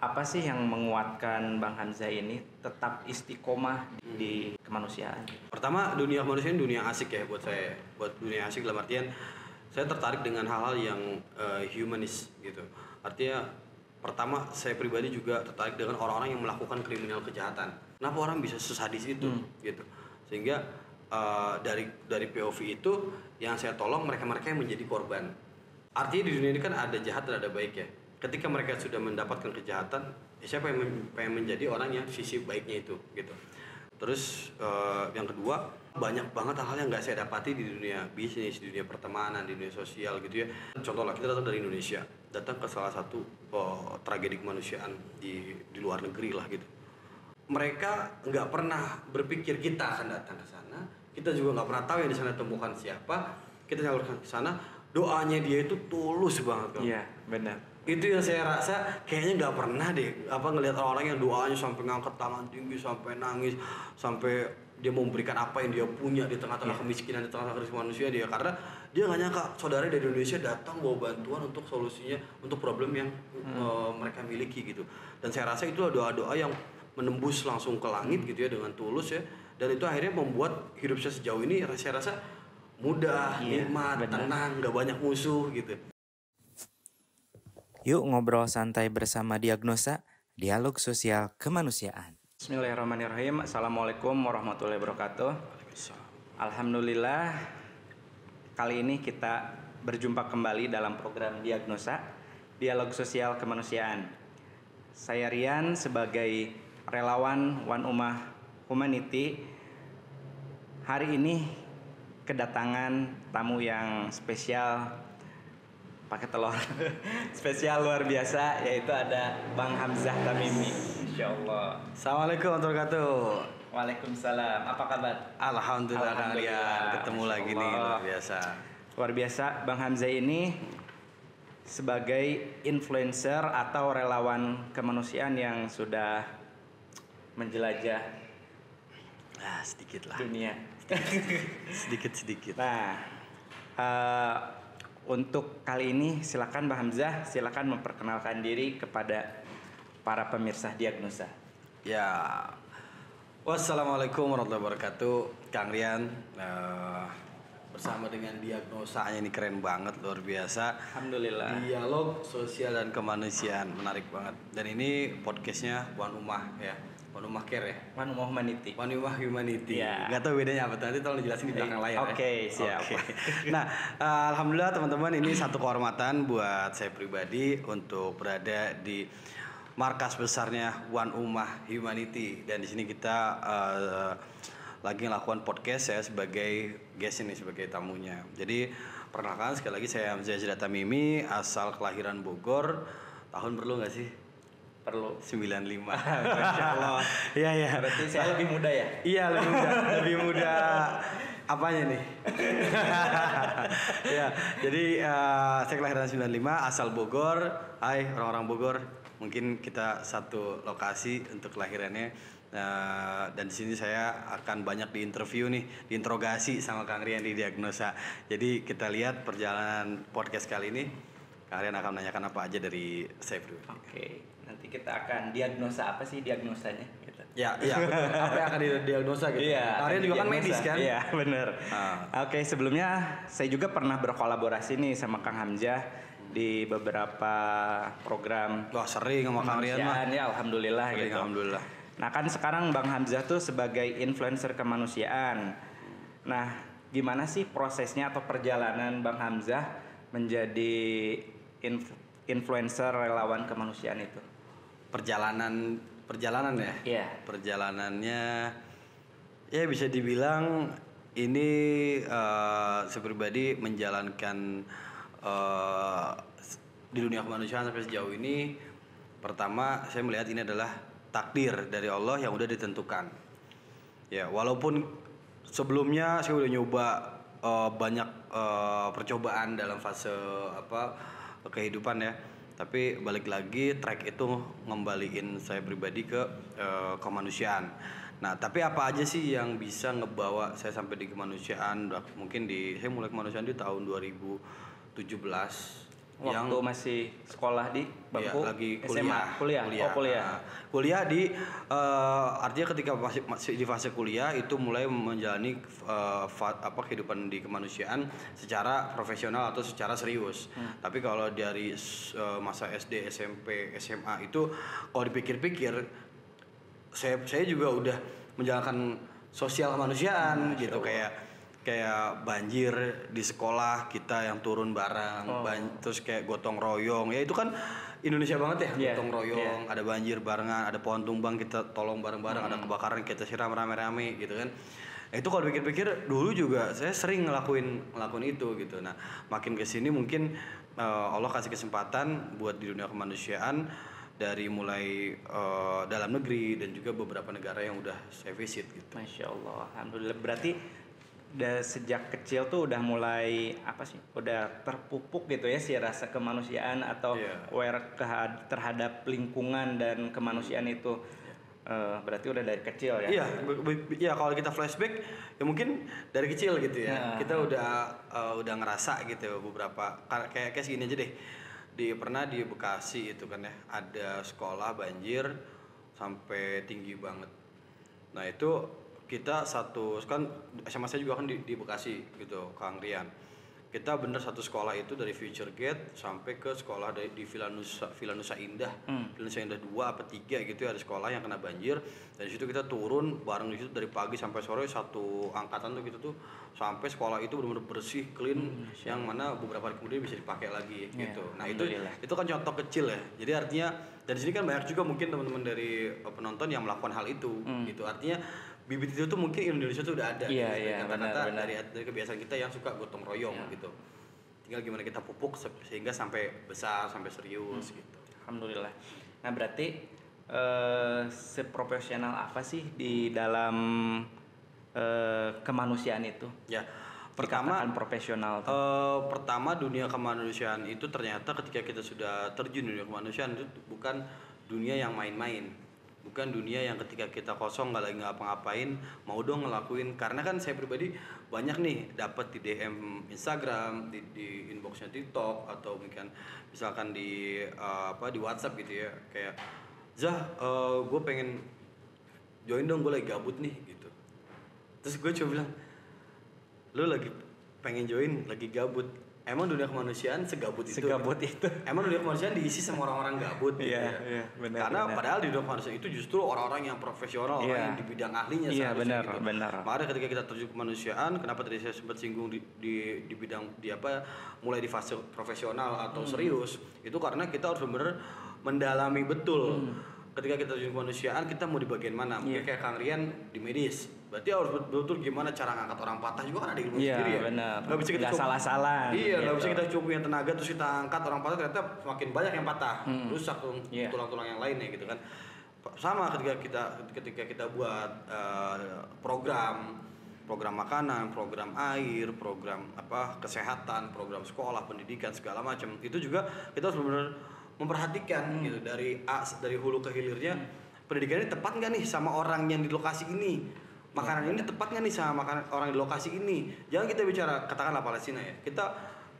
apa sih yang menguatkan Bang Hamzah ini tetap istiqomah di kemanusiaan? Pertama, dunia kemanusiaan dunia asik ya buat saya. Buat dunia asik dalam artian saya tertarik dengan hal-hal yang humanis gitu. Artinya pertama saya pribadi juga tertarik dengan orang-orang yang melakukan kriminal kejahatan. Kenapa orang bisa sesadis itu gitu. Sehingga dari POV itu yang saya tolong mereka-mereka yang menjadi korban. Artinya di dunia ini kan ada jahat dan ada baik ya. Ketika mereka sudah mendapatkan kejahatan, siapa yang pengen menjadi orang yang sisi baiknya itu gitu. Terus yang kedua, banyak banget hal-hal yang nggak saya dapati di dunia bisnis, di dunia pertemanan, di dunia sosial gitu ya. Contoh lah, kita datang dari Indonesia, datang ke salah satu tragedi kemanusiaan di luar negeri lah gitu. Mereka nggak pernah berpikir kita akan datang ke sana, kita juga nggak pernah tahu yang di sana temukan siapa, kita nyalurkan ke sana, doanya dia itu tulus banget kan. Iya, benar. Itu yang saya rasa kayaknya nggak pernah deh ngelihat orang-orang yang doanya sampai ngangkat tangan tinggi, sampai nangis, sampai dia memberikan apa yang dia punya di tengah-tengah kemiskinan, di tengah-tengah krisis manusia dia, karena dia nggak nyangka saudara dari Indonesia datang bawa bantuan untuk solusinya untuk problem yang mereka miliki gitu. Dan saya rasa itu doa-doa yang menembus langsung ke langit gitu ya dengan tulus ya, dan itu akhirnya membuat hidup saya sejauh ini saya rasa mudah, nikmat, tenang, nggak banyak musuh gitu. Yuk ngobrol santai bersama Diagnosa, dialog sosial kemanusiaan. Bismillahirrahmanirrahim. Assalamualaikum warahmatullahi wabarakatuh. Alhamdulillah, kali ini kita berjumpa kembali dalam program Diagnosa, dialog sosial kemanusiaan. Saya Rian sebagai relawan One Ummah Humanity. Hari ini kedatangan tamu yang spesial, pakai telur spesial luar biasa, yaitu ada Bang Hamzah Tamimi. Insyaallah. Assalamualaikum warahmatullahi wabarakatuh. Waalaikumsalam. Apa kabar? Alhamdulillah kalian ketemu lagi nih, luar biasa. Luar biasa. Bang Hamzah ini sebagai influencer atau relawan kemanusiaan yang sudah menjelajah sedikit lah dunia. sedikit. Nah, untuk kali ini silakan Bang Hamzah, silakan memperkenalkan diri kepada para pemirsa Diagnosa. Ya. Wassalamualaikum warahmatullahi wabarakatuh. Kang Rian, bersama dengan Diagnosanya ini keren banget, luar biasa. Alhamdulillah. Dialog sosial dan kemanusiaan, menarik banget. Dan ini podcastnya One Ummah ya. One Ummah Care ya? One Ummah Humanity. One Ummah Humanity. Ya. Gak tahu bedanya apa, nanti tolong dijelasin di belakang layar. Oke, siap. Nah, alhamdulillah teman-teman, ini satu kehormatan buat saya pribadi untuk berada di markas besarnya One Ummah Humanity. Dan di sini kita lagi melakukan podcast, saya sebagai guest ini, sebagai tamunya. Jadi perkenalkan sekali lagi, saya Hamzah Tamimi, asal kelahiran Bogor. Tahun perlu nggak sih? Perlu. 95. Masya Allah. Iya. Berarti saya lebih muda ya? Iya, lebih muda. Apanya nih? Ya, jadi saya kelahiran 95, asal Bogor. Hai orang-orang Bogor. Mungkin kita satu lokasi untuk kelahirannya. Dan di sini saya akan banyak diinterview nih, diinterogasi sama Kang Rian di Diagnosa. Jadi kita lihat perjalanan podcast kali ini. Kang Rian akan menanyakan apa aja dari saya pribadi. Oke. Nanti kita akan diagnosa, apa sih diagnosanya gitu. Ya, betul. Apa yang akan diagnosa gitu. Iya, Kalian juga kan medis kan? Iya, benar. Oke, sebelumnya saya juga pernah berkolaborasi nih sama Kang Hamzah di beberapa program. Wah, sering sama Kang Rian mah. Ya, alhamdulillah sering, gitu. Alhamdulillah. Nah, kan sekarang Bang Hamzah tuh sebagai influencer kemanusiaan. Nah, gimana sih prosesnya atau perjalanan Bang Hamzah menjadi influencer relawan kemanusiaan itu? Perjalanan ya? Iya. Perjalanannya ya bisa dibilang ini saya pribadi menjalankan di dunia kemanusiaan sampai sejauh ini. Pertama, saya melihat ini adalah takdir dari Allah yang udah ditentukan. Ya, walaupun sebelumnya saya udah nyoba banyak percobaan dalam fase kehidupan ya. Tapi balik lagi track itu ngembaliin saya pribadi ke kemanusiaan. Nah, tapi apa aja sih yang bisa ngebawa saya sampai di kemanusiaan? Mungkin saya mulai kemanusiaan di tahun 2017. Waktu masih sekolah di bangku lagi SMA, kuliah. Nah, kuliah di artinya ketika masih di fase kuliah itu mulai menjalani kehidupan di kemanusiaan secara profesional atau secara serius. Tapi kalau dari masa SD, SMP, SMA itu kalau dipikir-pikir saya juga udah menjalankan sosial kemanusiaan gitu, kayak banjir di sekolah kita yang turun bareng, terus kayak gotong royong, ya itu kan Indonesia banget ya, gotong royong, ada banjir barengan, ada pohon tumbang kita tolong bareng-bareng, ada kebakaran kita siram rame-rame gitu kan. Itu kalau pikir-pikir dulu juga saya sering ngelakuin itu gitu. Nah makin kesini mungkin Allah kasih kesempatan buat di dunia kemanusiaan dari mulai dalam negeri dan juga beberapa negara yang udah saya visit gitu. Masya Allah, alhamdulillah. Berarti sejak kecil tuh udah mulai udah terpupuk gitu ya si rasa kemanusiaan atau aware terhadap lingkungan dan kemanusiaan itu. Berarti udah dari kecil ya? Iya kalau kita flashback ya mungkin dari kecil gitu ya. Kita udah ngerasa gitu beberapa kayak segini aja deh. Pernah di Bekasi itu kan ya, ada sekolah banjir sampai tinggi banget. Nah itu kita kan SMA saya juga kan di Bekasi gitu, Kang Rian. Kita bener satu sekolah itu dari Future Gate sampai ke sekolah di Villa Nusa Indah. Villa Nusa Indah 2 apa 3 gitu ya, ada sekolah yang kena banjir. Dari situ kita turun bareng di situ dari pagi sampai sore, satu angkatan tuh gitu tuh, sampai sekolah itu benar-benar bersih, clean, yang mana beberapa hari kemudian bisa dipakai lagi gitu. Nah itu kan contoh kecil ya. Jadi artinya dan di sini kan banyak juga mungkin teman-teman dari penonton yang melakukan hal itu gitu. Artinya bibit itu tuh mungkin Indonesia tuh udah ada. Kata-kata dari kebiasaan kita yang suka gotong royong gitu. Tinggal gimana kita pupuk sehingga sampai besar, sampai serius gitu. Alhamdulillah. Nah berarti seprofesional apa sih di dalam kemanusiaan itu? Ya, pertama profesional. Pertama dunia kemanusiaan itu ternyata ketika kita sudah terjun dunia kemanusiaan itu bukan dunia yang main-main. Bukan dunia yang ketika kita kosong nggak lagi ngapa-ngapain mau dong ngelakuin, karena kan saya pribadi banyak nih dapat di DM Instagram, di inboxnya TikTok atau mungkin misalkan di WhatsApp gitu ya, kayak gue pengen join dong, gue lagi gabut nih gitu. Terus gue coba bilang, lu lagi pengen join lagi gabut, emang dunia kemanusiaan segabut itu? Emang dunia kemanusiaan diisi sama orang-orang gabut gitu ya? Benar, karena padahal di dunia kemanusiaan itu justru orang-orang yang profesional, orang yang di bidang ahlinya seharusnya gitu. Makanya ketika kita terjun kemanusiaan, kenapa tadi saya sempat singgung di bidang mulai di fase profesional atau serius, itu karena kita harus benar-benar mendalami betul. Ketika kita terjun kemanusiaan, kita mau di bagian mana? Mungkin kayak Kang Rian di medis, berarti harus betul-betul gimana cara ngangkat orang patah juga kan ada ilmu sendiri ya. Nggak bisa kita salah-salah. Nggak bisa kita cukup yang tenaga terus kita angkat orang patah, ternyata semakin banyak yang patah, rusak tulang-tulang yang lainnya gitu kan. Sama ketika kita buat program makanan, program air, program kesehatan, program sekolah, pendidikan segala macam, itu juga kita harus benar-benar memperhatikan gitu dari hulu ke hilirnya, pendidikan ini tepat nggak nih sama orang yang di lokasi ini, makanan ini tepat nggak nih sama makanan orang di lokasi ini. Jangan kita bicara katakanlah Palestina ya, kita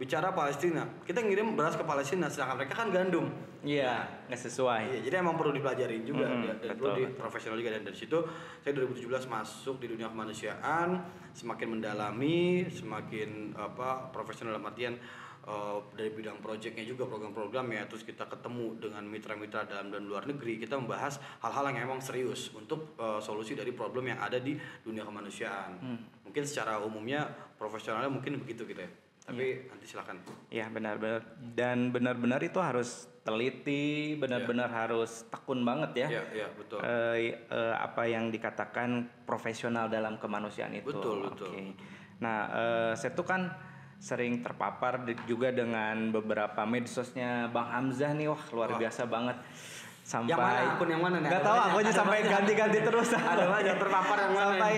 bicara Palestina, kita ngirim beras ke Palestina sedangkan mereka kan gandum. Nggak sesuai. Jadi emang perlu dipelajari juga dan perlu di profesional juga. Dan dari situ saya 2017 masuk di dunia kemanusiaan, semakin mendalami, semakin profesional dalam artian dari bidang proyeknya juga, program-program ya, terus kita ketemu dengan mitra-mitra dalam dan luar negeri, kita membahas hal-hal yang emang serius untuk solusi dari problem yang ada di dunia kemanusiaan. Mungkin secara umumnya profesionalnya mungkin begitu gitu ya, tapi nanti silakan. Ya benar-benar, dan benar-benar itu harus teliti, benar-benar harus tekun banget ya. Iya betul. Apa yang dikatakan profesional dalam kemanusiaan itu. Betul. Nah saya tuh kan sering terpapar juga dengan beberapa medsosnya Bang Hamzah nih, wah luar biasa banget. Sampai akun yang mana nih? Gak tahu, akunnya sampai ganti-ganti terus. Ada banyak terpapar yang mana?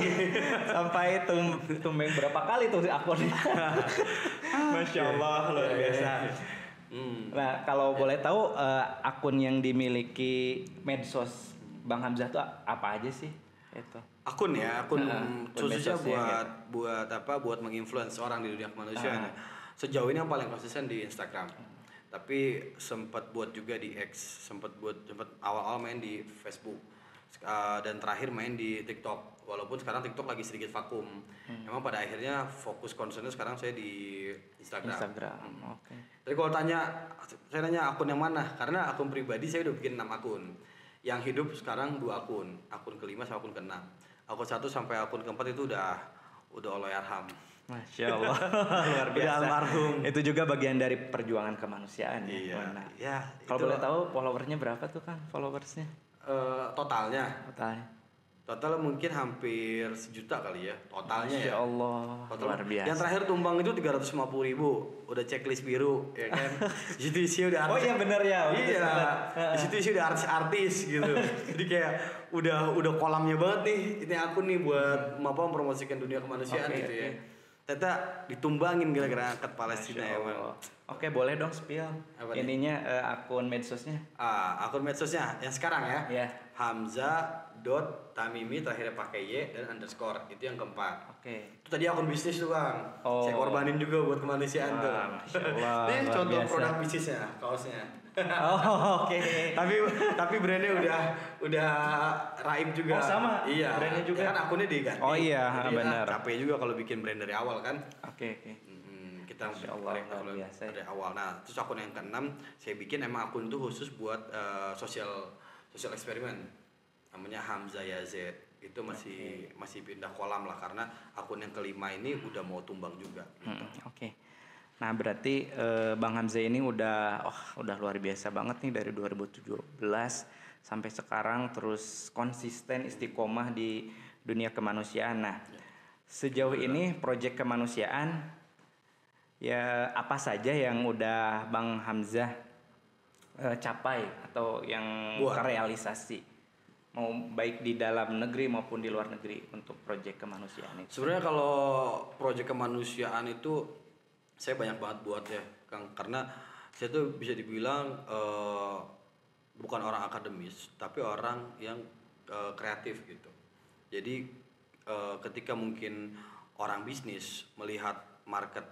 Sampai tumbeng berapa kali tuh akunnya. Masya Allah, luar biasa. Nah kalau boleh tahu akun yang dimiliki medsos Bang Hamzah tuh apa aja sih? Itu akun khususnya buat menginfluence orang di dunia kemanusiaan. Sejauh ini yang paling konsisten di Instagram. Tapi sempat buat juga di X, sempat awal-awal main di Facebook, dan terakhir main di TikTok. Walaupun sekarang TikTok lagi sedikit vakum. Emang pada akhirnya fokus concernnya sekarang saya di Instagram. Oke. Tapi kalau saya nanya akun yang mana? Karena akun pribadi saya udah bikin 6 akun. Yang hidup sekarang 2 akun. Akun kelima sama akun ke-6. Akun 1 sampai akun ke-4 itu udah Allahyarham. Masya Allah. Luar biasa. Almarhum. Itu juga bagian dari perjuangan kemanusiaan. Iya. Ya, kalau boleh tahu followersnya berapa tuh kan followersnya? Totalnya Totalnya mungkin hampir 1 juta kali ya totalnya. Masya ya Allah. Total. Luar biasa. Yang terakhir tumbang itu 350.000, udah checklist biru ya kan. Di situ isi udah Oh iya benar ya. Iya. Di situ isi udah artis-artis gitu. Jadi kayak udah kolamnya banget nih. Ini aku nih buat mempromosikan dunia kemanusiaan gitu ya. Ternyata ditumbangin gara-gara angkat Palestina ya bang. Oke, boleh dong spill ininya akun medsosnya. Akun medsosnya yang sekarang ya. Iya. Hamza.tamimi terakhirnya pakai Y dan underscore, itu yang keempat. Oke. Itu tadi akun bisnis tuh bang. Saya korbanin juga buat kemanusiaan tuh. Masya Allah. Ini contoh produk bisnisnya, kaosnya. Oke. Tapi brandnya udah raib juga. Oh sama. Iya. Brandnya juga. Ya kan akunnya diganti. Oh iya, jadi benar. Capek juga kalau bikin brand dari awal kan. Oke. Kita Masya Allah, luar biasa. dari awal. Nah, terus akun yang ke-6 saya bikin emang akun itu khusus buat sosial eksperimen. Namanya Hamza Yazid. Itu masih pindah kolam lah karena akun yang kelima ini udah mau tumbang juga. Oke. Nah, berarti Bang Hamza ini udah luar biasa banget nih dari 2017 sampai sekarang terus konsisten istiqomah di dunia kemanusiaan. Nah, sejauh ini proyek kemanusiaan ya apa saja yang udah Bang Hamzah capai atau yang terrealisasi, mau baik di dalam negeri maupun di luar negeri untuk proyek kemanusiaan itu? Sebenarnya kalau proyek kemanusiaan itu saya banyak banget buat ya Kang, karena saya tuh bisa dibilang bukan orang akademis tapi orang yang kreatif gitu. Jadi ketika mungkin orang bisnis melihat market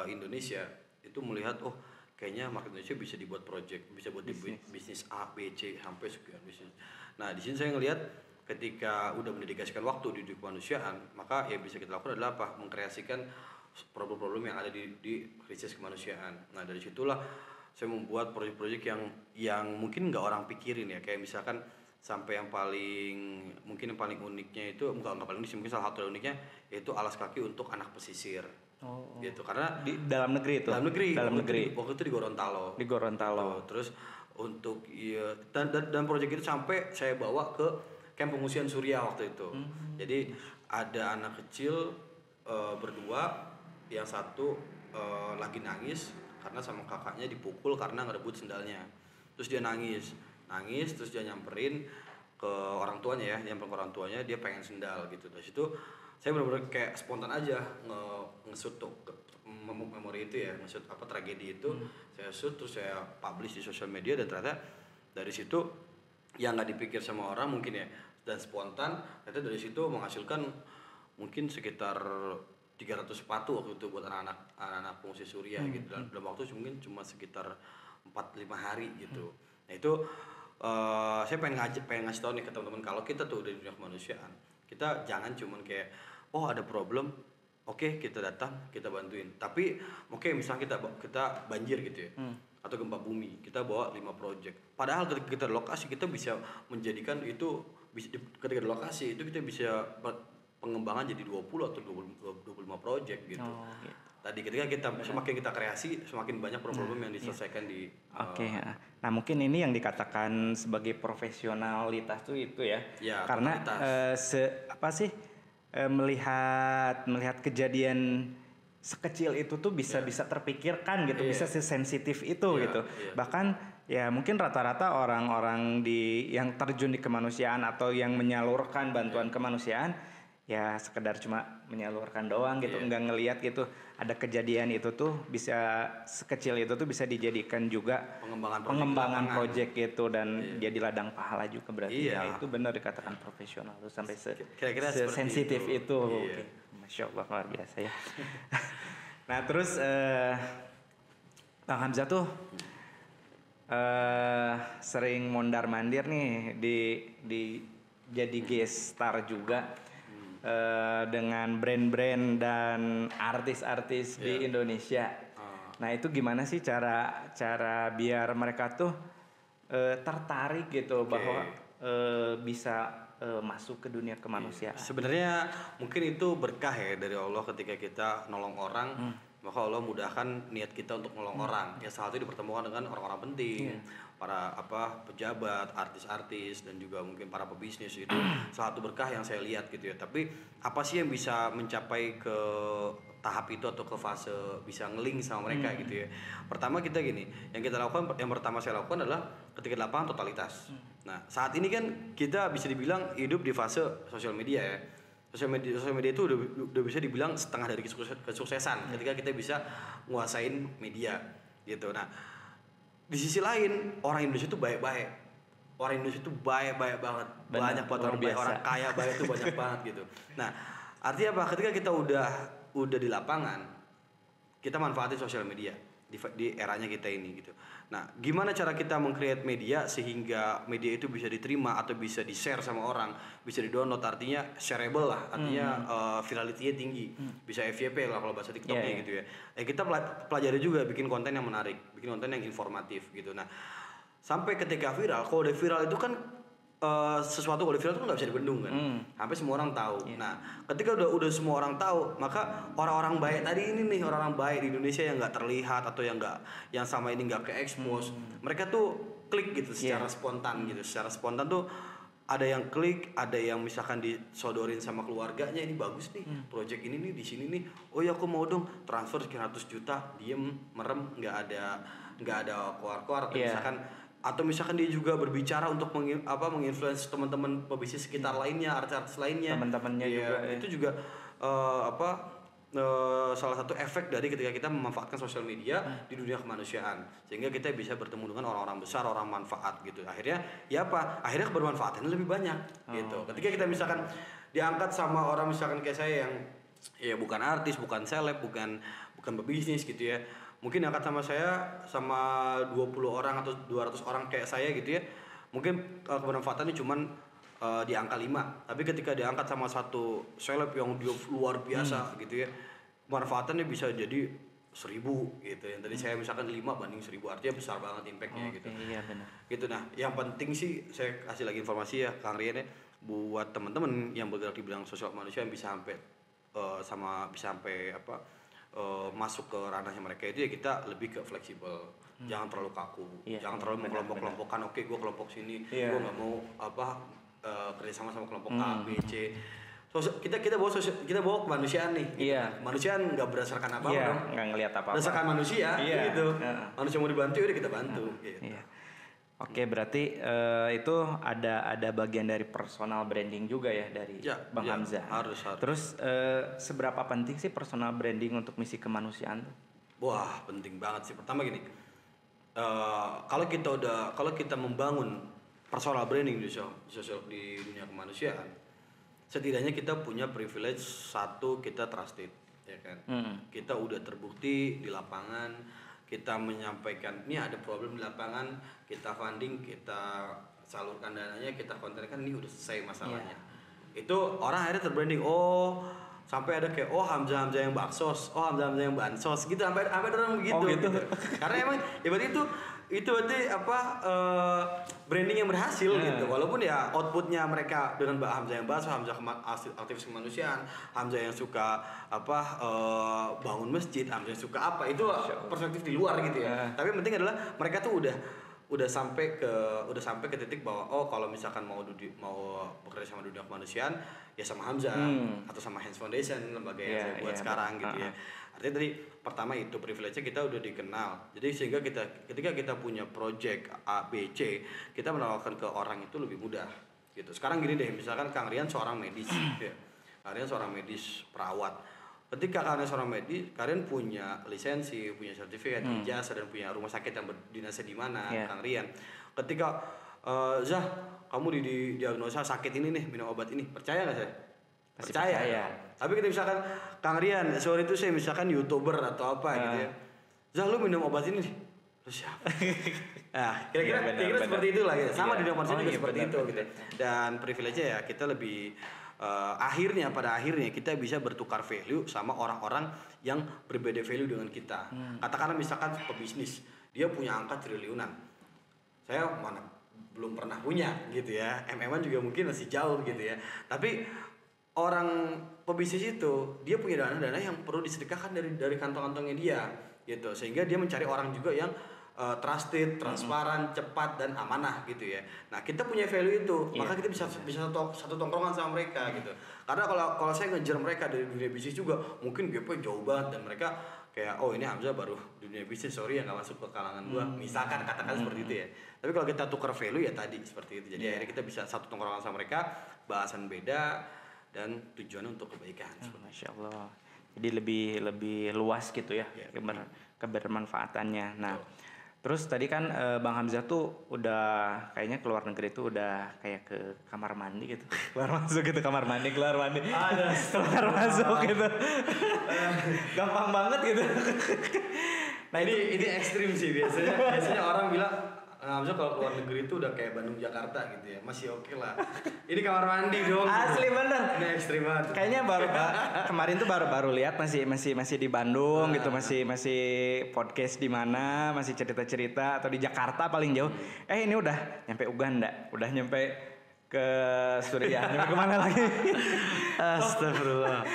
Indonesia itu melihat kayaknya market Indonesia bisa dibuat project, bisa buat bisnis A, B, C sampai sekian bisnis. Nah, di sini saya ngelihat ketika udah mendedikasikan waktu di kemanusiaan, maka yang bisa kita lakukan adalah apa? Mengkreasikan problem-problem yang ada di krisis kemanusiaan. Nah, dari situlah saya membuat proyek-proyek yang mungkin nggak orang pikirin ya, kayak misalkan sampai yang paling uniknya itu bukan paling unik, mungkin salah satu uniknya yaitu alas kaki untuk anak pesisir. Gitu karena di dalam negeri itu. Dalam negeri. Waktu itu di Gorontalo. Terus untuk dan proyek itu sampai saya bawa ke kamp pengungsian Suriah waktu itu. Jadi ada anak kecil berdua, yang satu lagi nangis karena sama kakaknya dipukul karena ngerebut sendalnya. Terus dia nangis terus dia nyamperin ke orang tuanya dia pengen sendal gitu. Dari situ saya benar-benar kayak spontan aja nge-shoot tuh memori itu ya, nge-shoot tragedi itu. Saya shoot terus saya publish di sosial media dan ternyata dari situ yang nggak dipikir sama orang mungkin ya dan spontan, ternyata dari situ menghasilkan mungkin sekitar 300 sepatu waktu itu buat anak-anak pengungsi Suriah gitu dalam waktu mungkin cuma sekitar 4-5 hari gitu. Nah itu saya pengen ngasih tahu nih ke teman-teman kalau kita tuh di dunia kemanusiaan kita jangan cuman kayak ada problem, oke, kita datang kita bantuin. Tapi misalnya kita banjir gitu ya, atau gempa bumi, kita bawa 5 project. Padahal ketika kita di lokasi kita bisa menjadikan itu ketika di lokasi itu kita bisa pengembangan jadi 20 atau 25 project gitu. Tadi ketika semakin kita kreasi, semakin banyak problem yang diselesaikan di. Nah mungkin ini yang dikatakan sebagai profesionalitas tuh itu ya. Karena melihat kejadian sekecil itu tuh bisa terpikirkan gitu, bisa sesensitif itu gitu. Bahkan ya mungkin rata-rata orang-orang yang terjun di kemanusiaan atau yang menyalurkan bantuan kemanusiaan ya sekedar cuma menyalurkan doang gitu, enggak ngelihat gitu ada kejadian itu tuh bisa sekecil itu tuh bisa dijadikan juga pengembangan project gitu dan jadi ladang pahala juga berarti. Ya itu benar dikatakan profesional tuh sampai sensitif itu. Masya Allah luar biasa ya. Nah terus Kang Hamzah tuh sering mondar-mandir nih di jadi guest star juga dengan brand-brand dan artis-artis di Indonesia. Nah itu gimana sih cara biar mereka tuh tertarik gitu bahwa bisa masuk ke dunia kemanusiaan? Sebenarnya mungkin itu berkah ya dari Allah ketika kita nolong orang. Maka Allah mudahkan niat kita untuk nolong orang. Ya salah satu dipertemukan dengan orang-orang penting, para pejabat, artis-artis dan juga mungkin para pebisnis itu salah satu berkah yang saya lihat gitu ya. Tapi apa sih yang bisa mencapai ke tahap itu atau ke fase bisa ngeling sama mereka gitu ya. Pertama kita gini, yang pertama saya lakukan adalah ketika di lapangan totalitas. Nah, saat ini kan kita bisa dibilang hidup di fase sosial media ya. Sosial media itu udah bisa dibilang setengah dari kesuksesan ketika kita bisa nguasain media gitu. Nah, di sisi lain orang Indonesia itu baik-baik. Orang Indonesia itu baik-baik banget. Banyak banget orang baik, orang kaya baik itu banyak banget gitu. Nah, artinya apa? Ketika kita udah di lapangan, kita manfaatin sosial media di eranya kita ini gitu. Nah, gimana cara kita meng-create media sehingga media itu bisa diterima atau bisa di-share sama orang, bisa di-download, artinya shareable lah, artinya virality-nya tinggi, bisa FYP lah kalau bahasa TikToknya gitu ya. Kita pelajari juga bikin konten yang menarik, bikin konten yang informatif gitu. Nah, sampai ketika viral, kalau udah viral itu kan sesuatu kalau viral itu nggak bisa dibendung kan, sampai semua orang tahu. Nah, ketika udah semua orang tahu, maka orang-orang baik tadi ini nih, orang-orang baik di Indonesia yang nggak terlihat atau yang sama ini nggak ke-expose, mereka tuh klik gitu secara spontan gitu, secara spontan tuh ada yang klik, ada yang misalkan disodorin sama keluarganya, ini bagus nih, project ini nih di sini nih, oh ya aku mau dong transfer sekian ratus juta, diem merem nggak ada keluar atau misalkan dia juga berbicara untuk menginfluence teman-teman pebisnis sekitar lainnya, artis-artis lainnya, teman-temannya juga itu juga salah satu efek dari ketika kita memanfaatkan sosial media di dunia kemanusiaan, sehingga kita bisa bertemu dengan orang-orang besar, orang manfaat gitu. Akhirnya bermanfaatnya lebih banyak gitu. Ketika kita misalkan diangkat sama orang misalkan kayak saya yang ya bukan artis, bukan seleb, bukan pebisnis gitu ya, mungkin angkat sama saya sama 20 orang atau 200 orang kayak saya gitu ya, mungkin kebermanfaatannya cuman di angka 5. Tapi ketika diangkat sama satu seleb yang dia luar biasa gitu ya, manfaatannya bisa jadi 1000 gitu. Yang tadi saya misalkan 5 banding 1000, artinya besar banget impactnya gitu. Iya benar. Gitu. Nah, yang penting sih saya kasih lagi informasi ya Kang Rian ya, buat teman-teman yang bergerak di bidang sosial manusia yang bisa sampai masuk ke ranahnya mereka itu ya, kita lebih ke fleksibel, jangan terlalu kaku, jangan terlalu mengelompok-kelompokkan. Oke, gue kelompok sini, gue nggak mau kerjasama sama kelompok A, B, C. Kita bawa kemanusiaan nih. Gitu. Kemanusiaan nggak berdasarkan apa dong, nggak ngelihat apa-apa. berdasarkan manusia, gitu. Manusia mau dibantu, udah kita bantu. Gitu. Oke, berarti itu ada bagian dari personal branding juga ya dari Bang Hamzah. Harus. Terus seberapa penting sih personal branding untuk misi kemanusiaan? Wah, penting banget sih. Pertama gini, kalau kita membangun personal branding di dunia kemanusiaan, setidaknya kita punya privilege satu, kita trusted, ya kan? Kita udah terbukti di lapangan. Kita menyampaikan, ini ada problem di lapangan, kita funding, kita salurkan dananya, kita kontenkan, ini udah selesai masalahnya. Itu orang akhirnya terbranding, sampai ada kayak, Hamzah yang baksos, Hamzah yang bansos, gitu, sampai ada orang begitu. Gitu. Karena emang, berarti itu berarti branding yang berhasil gitu. Walaupun ya outputnya mereka dengan Mbak Hamzah yang baksos, Hamzah aktivis kemanusiaan, Hamzah yang suka bangun masjid, Hamzah yang suka apa, itu perspektif di luar gitu ya. Tapi yang penting adalah mereka tuh udah sampai ke titik bahwa kalau misalkan mau bekerja sama dunia kemanusiaan ya sama Hamzah atau sama Hands Foundation, lembaga yang saya buat sekarang gitu ya. Artinya tadi pertama itu privilege-nya kita udah dikenal. Jadi sehingga ketika kita punya project A, B, C, kita menawarkan ke orang itu lebih mudah gitu. Sekarang gini deh, misalkan Kang Rian seorang medis ya. Kang Rian seorang medis perawat. Ketika kalian seorang medis, kalian punya lisensi, punya sertifikat, ijazah, dan punya rumah sakit yang berdinasnya di mana, Kang Rian. Ketika Zah, kamu diagnosa sakit ini nih, minum obat ini, percaya nggak saya? Percaya. Tapi kita misalkan Kang Rian, sore itu saya misalkan YouTuber atau apa gitu ya. Zah lu minum obat ini nih, lu siapa? Nah, kira-kira seperti itulah gitu. Sama di dunia manusia juga seperti itu gitu. Dan privilege ya kita lebih pada akhirnya kita bisa bertukar value sama orang-orang yang berbeda value dengan kita. Katakanlah misalkan pebisnis, dia punya angka triliunan. Saya mana belum pernah punya gitu ya. MM-an juga mungkin masih jauh gitu ya. Tapi orang pebisnis itu dia punya dana-dana yang perlu disedekahkan dari kantong-kantongnya dia gitu. Sehingga dia mencari orang juga yang trusted, transparan, cepat dan amanah gitu ya. Nah kita punya value itu, maka kita bisa satu tongkrongan sama mereka gitu. Karena kalau saya ngejar mereka dari dunia bisnis juga, mungkin gapnya jauh banget dan mereka kayak oh ini Hamzah baru dunia bisnis, sorry ya nggak masuk ke kalangan gua. Misalkan katakan seperti itu ya. Tapi kalau kita tukar value ya tadi seperti itu. Jadi akhirnya kita bisa satu tongkrongan sama mereka, bahasan beda dan tujuannya untuk kebaikan. Masya Allah. Jadi lebih luas gitu ya, kebermanfaatannya. Nah. Terus tadi kan Bang Hamzah tuh udah kayaknya keluar negeri tuh udah kayak ke kamar mandi gitu. Keluar masuk gitu kamar mandi, keluar mandi. Keluar masuk gitu. Gampang banget gitu. Nah ini ekstrim sih biasanya orang bilang Hamzah kalau keluar negeri itu udah kayak Bandung Jakarta gitu ya. Masih oke lah. Ini kamar mandi dong. Asli gitu. bener. Ini ekstrim banget. Kayaknya kemarin tuh baru lihat masih di Bandung gitu, masih podcast di mana, masih cerita-cerita atau di Jakarta paling jauh. Ini udah nyampe Uganda, udah nyampe ke Suriah, nyampe kemana lagi? Astagfirullah.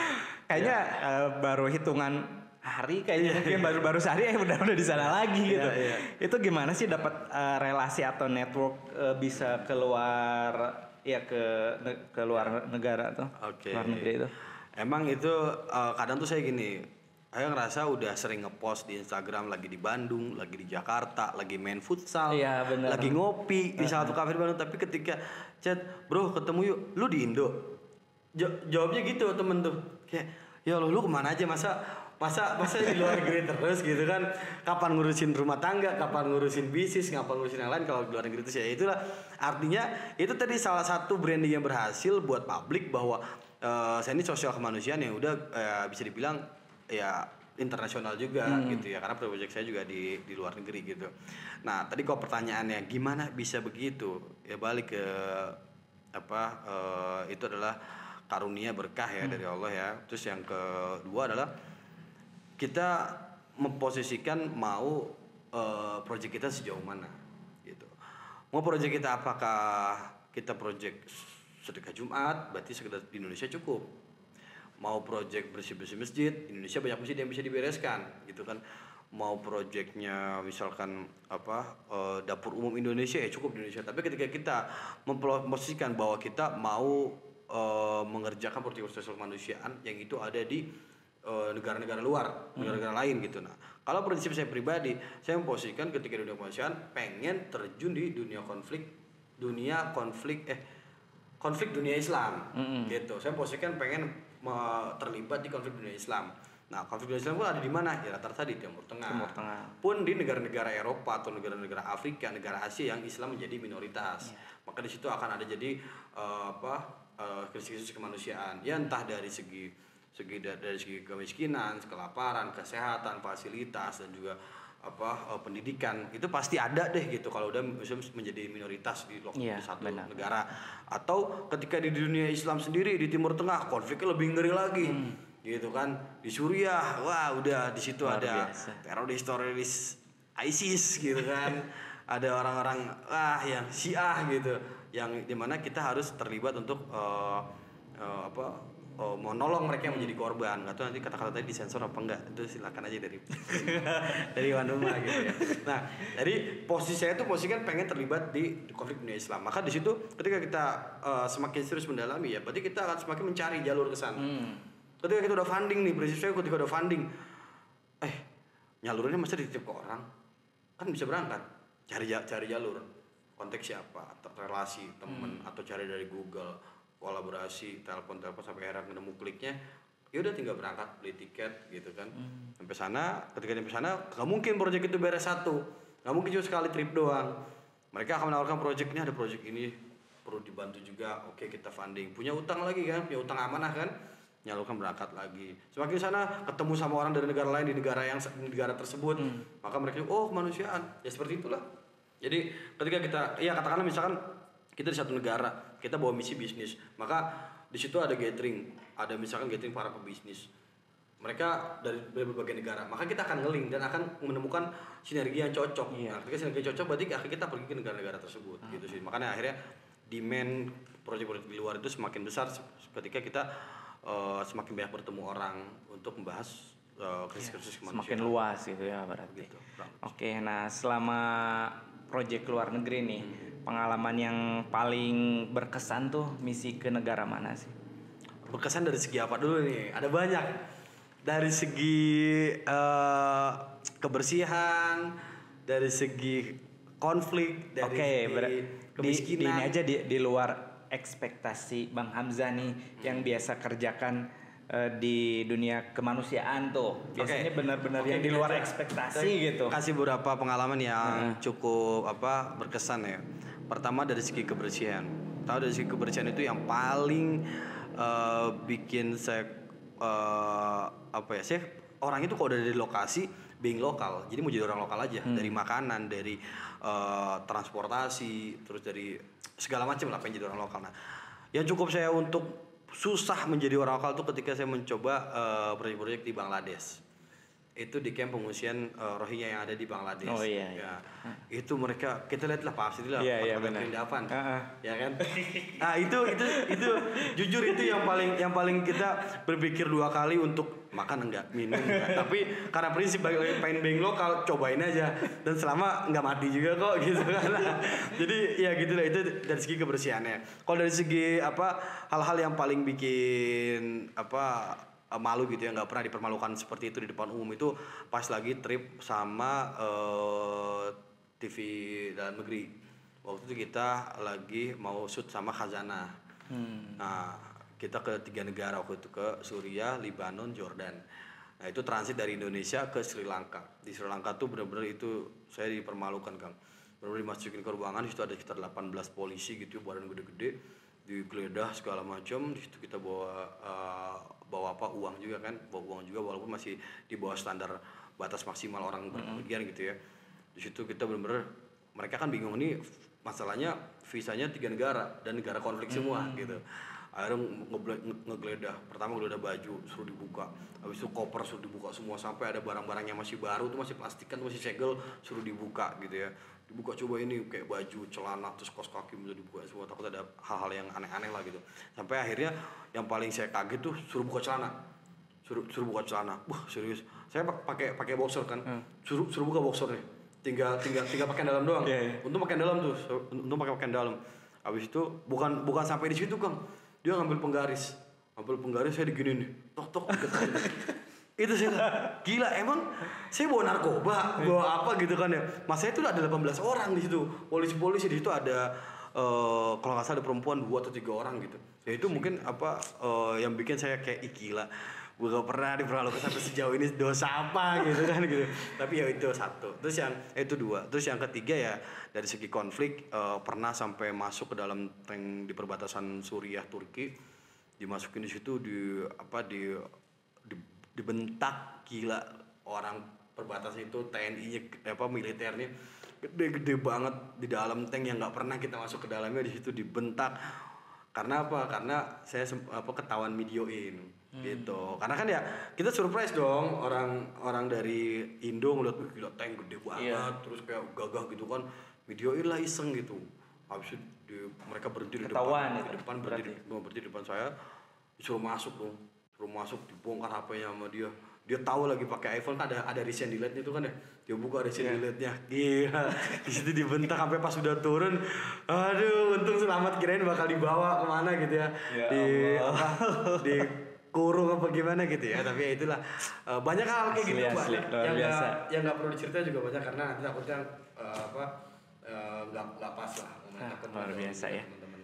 Kayaknya baru hitungan hari kayaknya mungkin baru sehari udah di sana lagi gitu. Itu gimana sih dapat relasi atau network bisa keluar ya ke luar negara tuh? Luar negeri itu. Emang itu kadang tuh saya gini, saya ngerasa udah sering ngepost di Instagram lagi di Bandung, lagi di Jakarta, lagi main futsal, lagi ngopi di salah satu kafe di Bandung, tapi ketika chat, "Bro, ketemu yuk." "Lu di Indo?" Jawabnya gitu temen tuh. Kayak, "Ya lu kemana aja masa di luar negeri terus gitu kan, kapan ngurusin rumah tangga, kapan ngurusin bisnis, kapan ngurusin yang lain kalau di luar negeri terus." Ya itulah artinya itu tadi salah satu branding yang berhasil buat publik bahwa saya ini sosial kemanusiaan yang udah bisa dibilang ya internasional juga gitu ya, karena project saya juga di luar negeri gitu. Nah tadi kalau pertanyaannya gimana bisa begitu, ya balik ke itu adalah karunia berkah ya dari Allah ya. Terus yang kedua adalah kita memposisikan mau project kita sejauh mana gitu. Mau project kita apakah kita project sedekah Jumat, berarti sekedar di Indonesia cukup. Mau project bersih-bersih masjid, di Indonesia banyak masjid yang bisa dibereskan gitu kan. Mau projectnya misalkan dapur umum Indonesia ya cukup di Indonesia. Tapi ketika kita memposisikan bahwa kita mau mengerjakan project sosial kemanusiaan yang itu ada di negara-negara luar, negara-negara lain gitu. Nah, kalau prinsip saya pribadi, saya memposisikan ketika dunia kemanusiaan pengen terjun di konflik dunia Islam gitu. Saya posisikan pengen terlibat di konflik dunia Islam. Nah, konflik dunia Islam pun ada di mana? Ya rata-rata di Timur Tengah. Pun di negara-negara Eropa atau negara-negara Afrika, negara Asia yang Islam menjadi minoritas. Maka di situ akan ada jadi krisis kemanusiaan. Ya entah dari segi kemiskinan, kelaparan, kesehatan, fasilitas dan juga pendidikan, itu pasti ada deh gitu kalau udah Muslim menjadi minoritas di satu negara. Atau ketika di dunia Islam sendiri di Timur Tengah konfliknya lebih ngeri lagi gitu kan. Di Suriah wah udah di situ ada teroris ISIS gitu kan. Ada orang-orang yang Syiah gitu yang dimana kita harus terlibat untuk mau nolong mereka yang menjadi korban. Nggak tahu nanti kata-kata tadi disensor apa enggak, itu silakan aja dari Wanduma gitu ya. Nah jadi posisi saya tuh kan pengen terlibat di konflik dunia Islam. Maka di situ ketika kita semakin serius mendalami ya berarti kita akan semakin mencari jalur ke sana. Ketika kita udah funding nih, prinsip saya ketika udah funding nyalurinnya masa dititip ke orang, kan bisa berangkat cari jalur konteks siapa, relasi temen atau cari dari Google, kolaborasi, telepon sampai akhirnya nemu kliknya, ya udah tinggal berangkat beli tiket gitu kan. Sampai sana, ketika sampai sana nggak mungkin proyek itu beres satu, nggak mungkin cuma sekali trip doang. Mereka akan menawarkan proyeknya, ada proyek ini perlu dibantu juga, oke kita funding, punya utang lagi kan, punya utang amanah kan. menyalurkan berangkat lagi. Semakin sana ketemu sama orang dari negara lain di negara tersebut, maka mereka kemanusiaan. Ya seperti itulah. Jadi ketika kita katakanlah misalkan kita di satu negara, kita bawa misi bisnis, maka di situ ada gathering para pebisnis. Mereka dari berbagai negara, maka kita akan ngeling dan akan menemukan sinergi yang cocok. Nah, ketika sinergi cocok berarti akhirnya kita pergi ke negara-negara tersebut gitu sih. Makanya akhirnya demand proyek-proyek di luar itu semakin besar ketika kita semakin banyak bertemu orang untuk membahas krisis-krisis kemanusiaan. Semakin luas gitu ya berarti. Gitu, Oke, nah selama proyek luar negeri nih, pengalaman yang paling berkesan tuh misi ke negara mana sih? Berkesan dari segi apa dulu nih? Ada banyak. Dari segi kebersihan, dari segi konflik, dari segi kemiskinan. Ini aja di luar ekspektasi Bang Hamzah nih yang biasa kerjakan di dunia kemanusiaan tuh. Biasanya benar-benar yang di luar ekspektasi gitu. Kasih beberapa pengalaman yang cukup berkesan ya. Pertama dari segi kebersihan. Tahu dari segi kebersihan itu yang paling bikin saya saya orang itu kalau udah dari lokasi being lokal, jadi mau jadi orang lokal aja, dari makanan, dari transportasi, terus dari segala macam lah pengen jadi orang lokal. Nah, yang cukup saya untuk susah menjadi orang lokal tuh ketika saya mencoba proyek-proyek di Bangladesh. Itu di camp pengungsian Rohingya yang ada di Bangladesh. Oh iya. Ya. Itu mereka kita lihat lah pasti lah perindapan. Ya kan? Nah, itu jujur itu yang paling kita berpikir dua kali untuk makan enggak, minum enggak. Tapi karena prinsip pengen being lokal, cobain aja dan selama enggak mati juga kok gitu kan. Jadi ya gitu lah, itu dari segi kebersihannya. Kalau dari segi hal-hal yang paling bikin malu gitu ya, nggak pernah dipermalukan seperti itu di depan umum itu pas lagi trip sama TV dalam negeri. Waktu itu kita lagi mau shoot sama Khazanah. Nah, kita ke 3 negara waktu itu, ke Suriah, Lebanon, Jordan. Nah, itu transit dari Indonesia ke Sri Lanka. Di Sri Lanka tuh benar-benar itu saya dipermalukan, Kang. Benar-benar dimasukin ke ruangan, di situ ada sekitar 18 polisi gitu, badan gede-gede, digeledah segala macam. Di situ kita bawa uang juga kan, walaupun masih di bawah standar batas maksimal orang berpergian gitu ya. Di situ kita benar-benar, mereka kan bingung nih masalahnya visanya 3 negara dan negara konflik semua gitu. Akhirnya ngegeledah, pertama geledah baju suruh dibuka, habis itu koper suruh dibuka semua, sampai ada barang-barang yang masih baru tuh, masih plastikan, masih segel, suruh dibuka gitu ya. Dibuka, coba ini kayak baju, celana, terus kaos kaki bisa dibuka semua, takut ada hal-hal yang aneh-aneh lah gitu. Sampai akhirnya yang paling saya kaget tuh suruh buka celana. Suruh buka celana. Wah, serius. Saya pakai boxer kan. Suruh buka boxernya. Tinggal pakaian dalam doang. Untung pakaian dalam tuh. Untung pakai pakaian dalam. Habis itu bukan sampai di situ, Kang. Dia ngambil penggaris, saya diginiin nih, tok itu saya gila, emang saya bawa narkoba, bawa apa gitu kan ya. Mas saya itu ada 18 orang di situ, polisi di situ ada kalau nggak salah ada perempuan 2 atau 3 orang gitu. Ya itu mungkin yang bikin saya kayak gila, gue gak pernah diperlakukan sampai sejauh ini, dosa apa gitu kan gitu. Tapi ya itu satu, terus yang itu 2, terus yang ketiga ya dari segi konflik, pernah sampai masuk ke dalam tank di perbatasan Suriah Turki, dimasukin di situ dibentak gila orang perbatasan itu, TNI-nya militernya gede banget di dalam tank yang nggak pernah kita masuk ke dalamnya, di situ dibentak. Karena apa? Karena saya ketahuan videoin gitu. Karena kan ya kita surprise dong, orang dari Indo ngeliat gila tank gede banget, terus kayak gagah gitu kan, videoin lah iseng gitu. Habis itu mereka berhenti di depan, berhenti di depan saya, disuruh masuk, dibongkar HP-nya sama dia. Dia tahu lagi pakai iPhone kan ada recent delete-nya itu kan ya. Dia buka recent delete-nya. Gila. Di situ dibentak sampai pas sudah turun. Aduh, untung selamat, kirain bakal dibawa kemana gitu ya. Di kurung apa gimana gitu ya. Tapi ya itulah, banyak hal kayak gitu yang nggak perlu diceritain juga banyak, karena nanti takutnya nggak pas lah. Luar biasa ya. Teman-teman.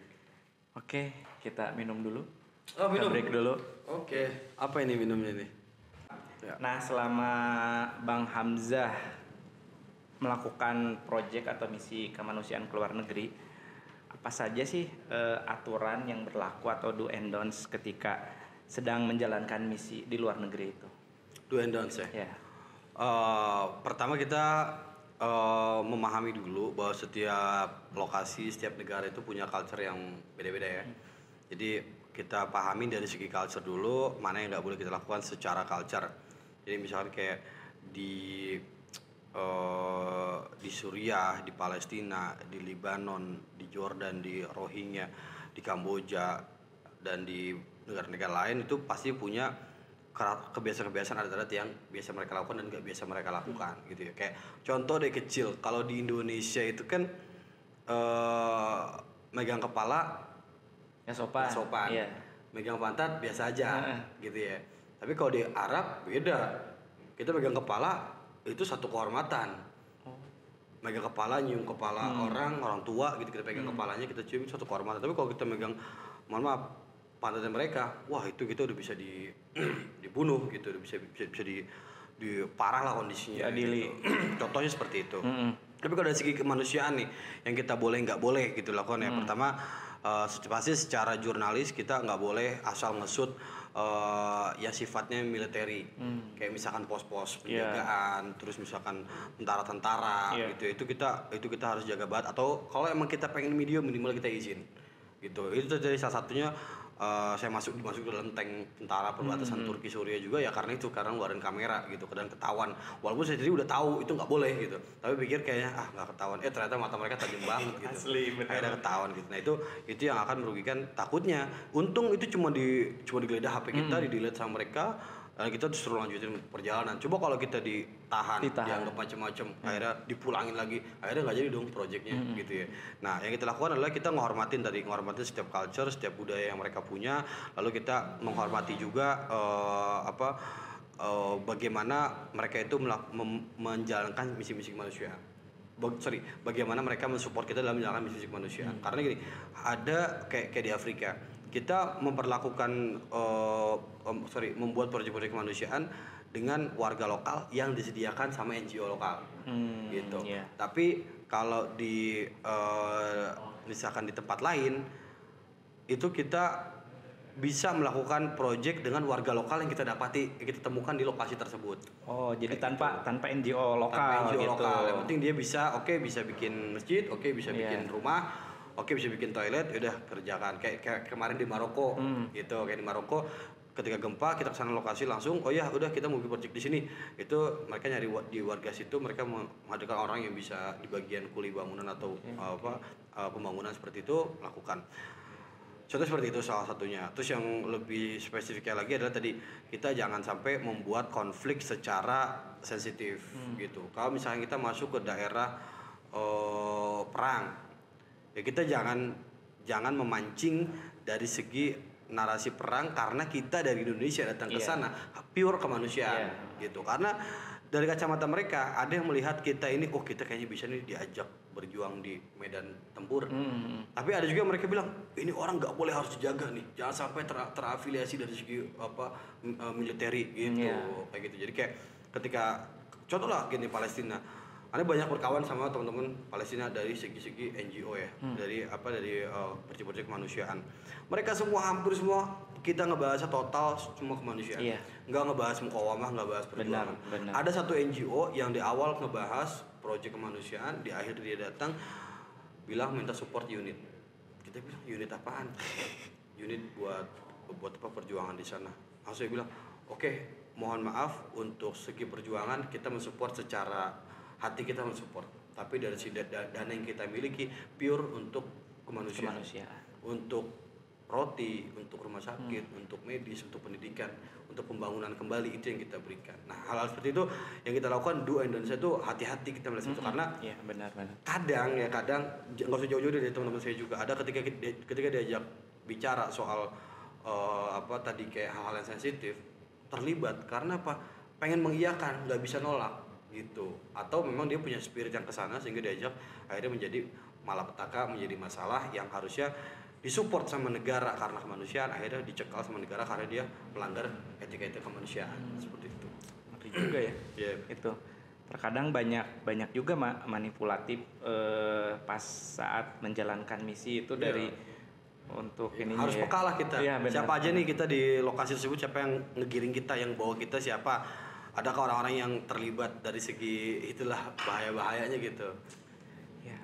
Oke, kita minum dulu. Minum. Break dulu. Oke. Apa ini minumnya nih? Ya. Nah, selama Bang Hamzah melakukan proyek atau misi kemanusiaan ke luar negeri, apa saja sih aturan yang berlaku atau do and don'ts ketika sedang menjalankan misi di luar negeri itu? Do and don'ts ya. Ya. Pertama kita memahami dulu bahwa setiap lokasi, setiap negara itu punya culture yang beda-beda ya. Jadi kita pahami dari segi culture dulu, mana yang nggak boleh kita lakukan secara culture. Jadi misalkan kayak di Suriah, di Palestina, di Lebanon, di Jordan, di Rohingya, di Kamboja, dan di negara-negara lain itu pasti punya kebiasaan-kebiasaan adat-adat yang biasa mereka lakukan dan nggak biasa mereka lakukan gitu ya. Kayak contoh dari kecil, kalau di Indonesia itu kan megang kepala Ya sopan. Iya. Megang pantat biasa aja gitu ya. Tapi kalau di Arab beda, kita megang kepala itu satu kehormatan. Megang kepala, nyium kepala orang tua gitu, kita pegang kepalanya, kita cium, itu satu kehormatan. Tapi kalau kita megang, mohon maaf, pantatnya mereka, wah itu kita udah bisa dibunuh gitu, udah bisa di parah lah kondisinya. Diadili. Gitu. Contohnya seperti itu. Tapi kalau dari segi kemanusiaan nih, yang kita boleh nggak boleh gitu lakukan ya. Pertama, pasti secara jurnalis kita nggak boleh asal ngesut ya sifatnya militeri, kayak misalkan pos-pos penjagaan, terus misalkan tentara-tentara gitu. Itu kita harus jaga banget. Atau kalau emang kita pengen video, minimal kita izin gitu. Itu jadi salah satunya. Saya masuk dalam tank tentara perbatasan Turki Suriah juga ya karena ngeluarin kamera gitu dan ketahuan, walaupun saya sendiri udah tahu itu nggak boleh gitu, tapi pikir kayaknya nggak ketahuan, ternyata mata mereka tajam banget gitu. Asli, bener. Akhirnya ketahuan gitu. Nah itu yang akan merugikan, takutnya untung itu cuma digeledah HP kita, di delete sama mereka, dan kita disuruh lanjutin perjalanan. Coba kalau kita ditahan. Dianggap macam-macam, akhirnya dipulangin lagi, akhirnya nggak jadi dong projectnya gitu ya. Nah yang kita lakukan adalah kita menghormatin setiap culture, setiap budaya yang mereka punya, lalu kita menghormati juga bagaimana mereka itu menjalankan misi-misi kemanusiaan. Bagaimana mereka mensupport kita dalam menjalankan misi kemanusiaan. Karena gini, ada kayak di Afrika, kita membuat proyek-proyek kemanusiaan dengan warga lokal yang disediakan sama NGO lokal, gitu. Yeah. Tapi kalau misalkan di tempat lain, itu kita bisa melakukan proyek dengan warga lokal yang kita temukan di lokasi tersebut. Oh, jadi tanpa NGO lokal. Tanpa NGO lokal. Yang penting dia bisa bikin masjid, bisa bikin rumah, bisa bikin toilet, udah kerjakan. Kayak kemarin di Maroko, gitu. Kayak di Maroko, ketika gempa kita kesana lokasi langsung, udah kita mau bikin project di sini. Itu mereka nyari di warga situ, mereka menghadirkan orang yang bisa di bagian kuli bangunan atau pembangunan seperti itu lakukan. Contoh seperti itu salah satunya. Terus yang lebih spesifiknya lagi adalah tadi, kita jangan sampai membuat konflik secara sensitif gitu. Kalau misalnya kita masuk ke daerah perang, ya kita jangan memancing dari segi narasi perang karena kita dari Indonesia datang ke sana pure kemanusiaan gitu. Karena dari kacamata mereka ada yang melihat kita ini, kita kayaknya bisa nih diajak berjuang di medan tempur. Tapi ada juga mereka bilang, ini orang nggak boleh, harus dijaga nih, jangan sampai terafiliasi dari segi militeri gitu, kayak gitu. Jadi kayak ketika contoh lah gini Palestina, Anda banyak berkawan sama teman-teman Palestina dari segi-segi NGO ya, dari percik-percik kemanusiaan. Mereka hampir semua kita ngebahasnya total semua kemanusiaan. Nggak ngebahas mukawamah, nggak bahas perjuangan. Benar. Ada satu NGO yang di awal ngebahas proyek kemanusiaan, di akhir dia datang bilang minta support unit. Kita bilang unit apaan? Unit buat apa perjuangan di sana. Langsung dia bilang, oke, mohon maaf untuk segi perjuangan kita mensupport secara hati, kita mensupport, tapi dari dana yang kita miliki pure untuk kemanusiaan. Untuk roti, untuk rumah sakit, untuk medis, untuk pendidikan, untuk pembangunan kembali, itu yang kita berikan. Nah, hal-hal seperti itu yang kita lakukan do and don'ts itu hati-hati kita melihat itu, karena benar. Kadang nggak usah jauh-jauh dari teman-teman saya juga ada ketika diajak bicara soal tadi kayak hal-hal yang sensitif, terlibat karena apa? Pengen mengiyakan, nggak bisa nolak gitu, atau memang dia punya spirit yang kesana sehingga diajak, akhirnya menjadi malapetaka, menjadi masalah yang harusnya disupport sama negara karena kemanusiaan, akhirnya dicekal sama negara karena dia melanggar etika kemanusiaan. Seperti itu. Ngeri juga ya. Itu terkadang banyak juga manipulatif pas saat menjalankan misi itu dari untuk ini harus peka lah kita. Iya, siapa aja nih kita di lokasi tersebut, siapa yang ngegiring kita, yang bawa kita siapa, adakah orang-orang yang terlibat dari segi itulah bahaya-bahayanya gitu. Ya,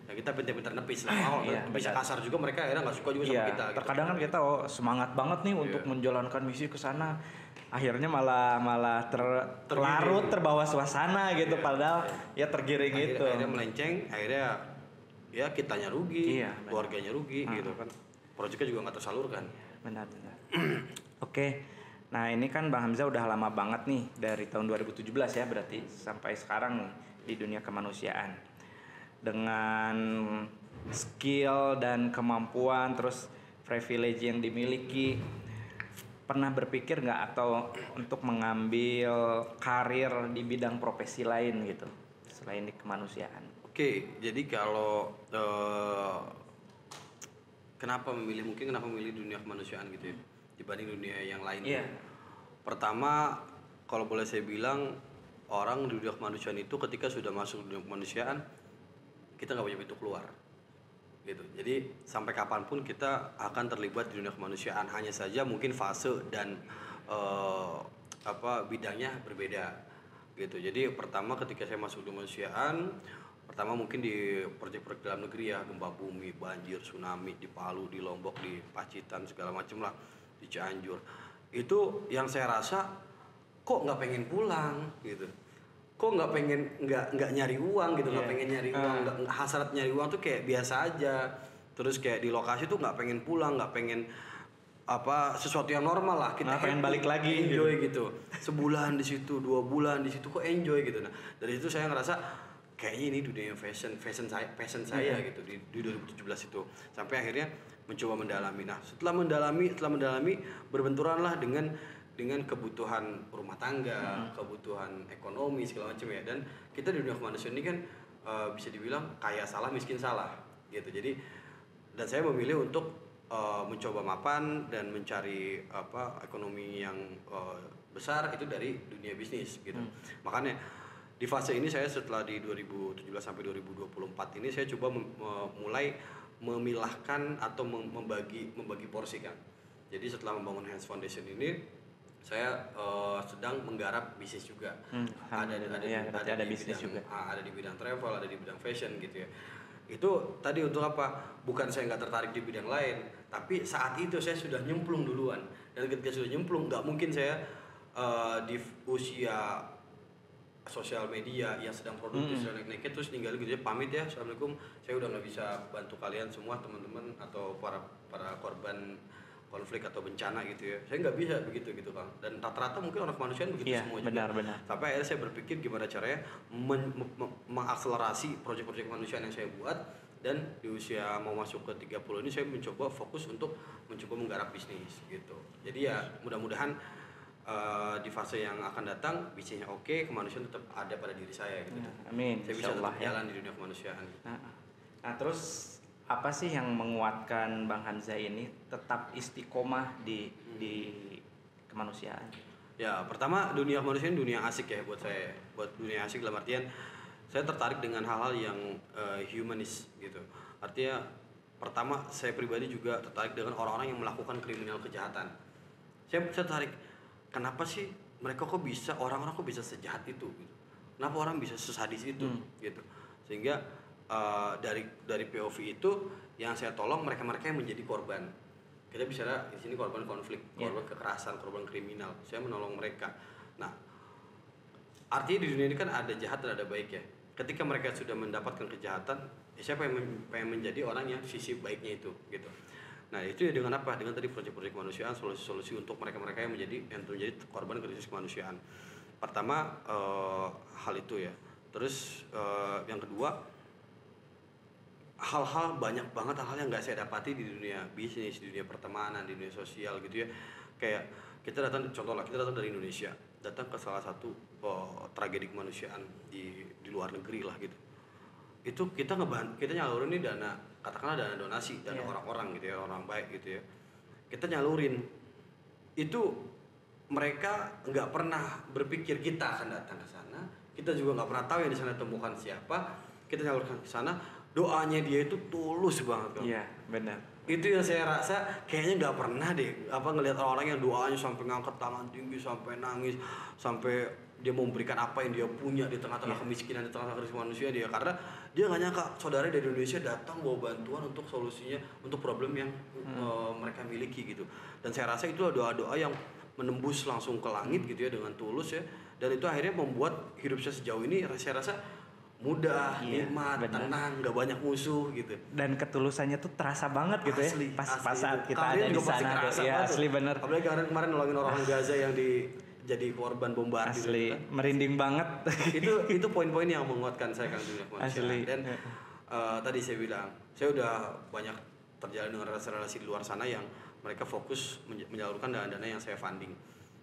ya kita pintar-pintar nepis lah. Bisa kasar juga, mereka akhirnya nggak suka juga sama kita gitu. Terkadang kan kita semangat banget nih untuk menjalankan misi ke sana, akhirnya malah terlarut, terbawa suasana gitu, padahal ya tergiring itu. Akhirnya melenceng, akhirnya ya kitanya rugi, keluarganya rugi gitu kan. Proyeknya juga nggak tersalurkan. Benar. Oke. Nah, ini kan Bang Hamzah udah lama banget nih, dari tahun 2017 ya berarti sampai sekarang nih di dunia kemanusiaan. Dengan skill dan kemampuan terus privilege yang dimiliki, pernah berpikir nggak atau untuk mengambil karir di bidang profesi lain gitu selain di kemanusiaan? Oke, jadi kalau kenapa memilih dunia kemanusiaan gitu ya dibanding dunia yang lain? Pertama, kalau boleh saya bilang, orang di dunia kemanusiaan itu ketika sudah masuk dunia kemanusiaan, kita nggak punya pintu keluar gitu. Jadi sampai kapanpun kita akan terlibat di dunia kemanusiaan, hanya saja mungkin fase dan bidangnya berbeda gitu. Jadi pertama ketika saya masuk dunia kemanusiaan, pertama mungkin di proyek-proyek dalam negeri ya, gempa bumi, banjir, tsunami di Palu, di Lombok, di Pacitan, segala macam lah, di Cianjur. Itu yang saya rasa kok nggak pengen pulang gitu, kok nggak nyari uang gitu, nggak pengen nyari uang, nggak hasrat nyari uang tuh kayak biasa aja. Terus kayak di lokasi tuh nggak pengen pulang, nggak pengen sesuatu yang normal lah, kita pengen balik lagi, enjoy gitu. Sebulan di situ, 2 bulan di situ kok enjoy gitu. Nah dari itu saya ngerasa kayaknya ini dunia passion saya gitu di 2017 itu, sampai akhirnya mencoba mendalami. Nah setelah mendalami berbenturanlah dengan kebutuhan rumah tangga, kebutuhan ekonomi segala macam ya. Dan kita di dunia kemanusiaan ini kan bisa dibilang kaya salah miskin salah gitu. Jadi dan saya memilih untuk mencoba mapan dan mencari ekonomi yang besar itu dari dunia bisnis gitu. Makanya di fase ini saya setelah di 2017 sampai 2024 ini saya coba mulai memilahkan atau membagi porsi kan. Jadi setelah membangun Hands Foundation ini saya sedang menggarap bisnis juga. Ada di bidang travel, ada di bidang fashion gitu ya. Itu tadi untuk apa? Bukan saya nggak tertarik di bidang lain, tapi saat itu saya sudah nyemplung duluan. Dan ketika sudah nyemplung, nggak mungkin saya di usia sosial media yang sedang produktif, sedang naik-naiknya terus ninggalin gitu ya, pamit ya, assalamualaikum, saya udah nggak bisa bantu kalian semua teman-teman atau para korban konflik atau bencana gitu ya, saya nggak bisa begitu gitu Kang. Dan rata-rata mungkin orang kemanusiaan begitu semua benar. Sampai akhirnya saya berpikir gimana caranya mengakselerasi proyek-proyek kemanusiaan yang saya buat. Dan di usia mau masuk ke 30 ini saya mencoba fokus untuk mencoba menggarap bisnis gitu. Jadi ya mudah-mudahan di fase yang akan datang bisnisnya oke, kemanusiaan tetap ada pada diri saya gitu. Amin. Saya bisa tetap jalan di dunia kemanusiaan. Nah terus apa sih yang menguatkan Bang Hamzah ini tetap istiqomah di kemanusiaan? Ya pertama dunia kemanusiaan dunia asik ya buat saya. Buat dunia asik dalam artian saya tertarik dengan hal-hal yang humanis gitu. Artinya pertama saya pribadi juga tertarik dengan orang-orang yang melakukan kriminal kejahatan. Saya tertarik, kenapa sih mereka orang-orang kok bisa sejahat itu gitu. Kenapa orang bisa sesadis itu gitu. Sehingga dari POV itu yang saya tolong mereka-mereka yang menjadi korban. Kita bicara di sini korban konflik, korban kekerasan, korban kriminal. Saya menolong mereka. Nah, artinya di dunia ini kan ada jahat dan ada baik ya. Ketika mereka sudah mendapatkan kejahatan, siapa yang pengen menjadi orang yang sisi baiknya itu gitu. Nah itu ya dengan apa? Dengan tadi proyek-proyek kemanusiaan, solusi-solusi untuk mereka-mereka yang menjadi korban krisis kemanusiaan. Pertama hal itu ya. Terus yang kedua, banyak banget hal-hal yang nggak saya dapati di dunia bisnis, di dunia pertemanan, di dunia sosial gitu ya. Kayak kita datang dari Indonesia, datang ke salah satu tragedi kemanusiaan di luar negeri lah gitu. Itu kita nyalurin nih katakanlah dana donasi, dana orang-orang gitu ya, orang baik gitu ya. Kita nyalurin. Itu mereka nggak pernah berpikir kita akan datang ke sana. Kita juga nggak pernah tahu yang di sana temukan siapa. Kita nyalurkan ke sana, doanya dia itu tulus banget kan. Iya, benar. Itu yang saya rasa kayaknya nggak pernah deh ngelihat orang-orang yang doanya sampai ngangkat tangan tinggi, sampai nangis, sampai dia memberikan apa yang dia punya di tengah-tengah kemiskinan, di tengah-tengah krisis manusia dia, karena dia nggak nyangka saudara dari Indonesia datang bawa bantuan untuk solusinya untuk problem yang mereka miliki gitu. Dan saya rasa itu doa-doa yang menembus langsung ke langit gitu ya, dengan tulus ya, dan itu akhirnya membuat hidup saya sejauh ini saya rasa mudah, nikmat, tenang, nggak banyak musuh gitu. Dan ketulusannya tuh terasa banget gitu asli, ya. Pas asli saat itu. kita Kalian ada di juga pasti sana. kerasa Ya banget. asli bener. Apalagi kemarin nolongin orang Gaza yang jadi korban bombardir. Asli, Gitu kan. merinding banget. itu poin-poin yang menguatkan saya kan dunia kemanusiaan. Asli. Dan tadi saya bilang, saya udah banyak terjalin dengan relasi-relasi di luar sana yang mereka fokus menyalurkan dana-dana yang saya funding.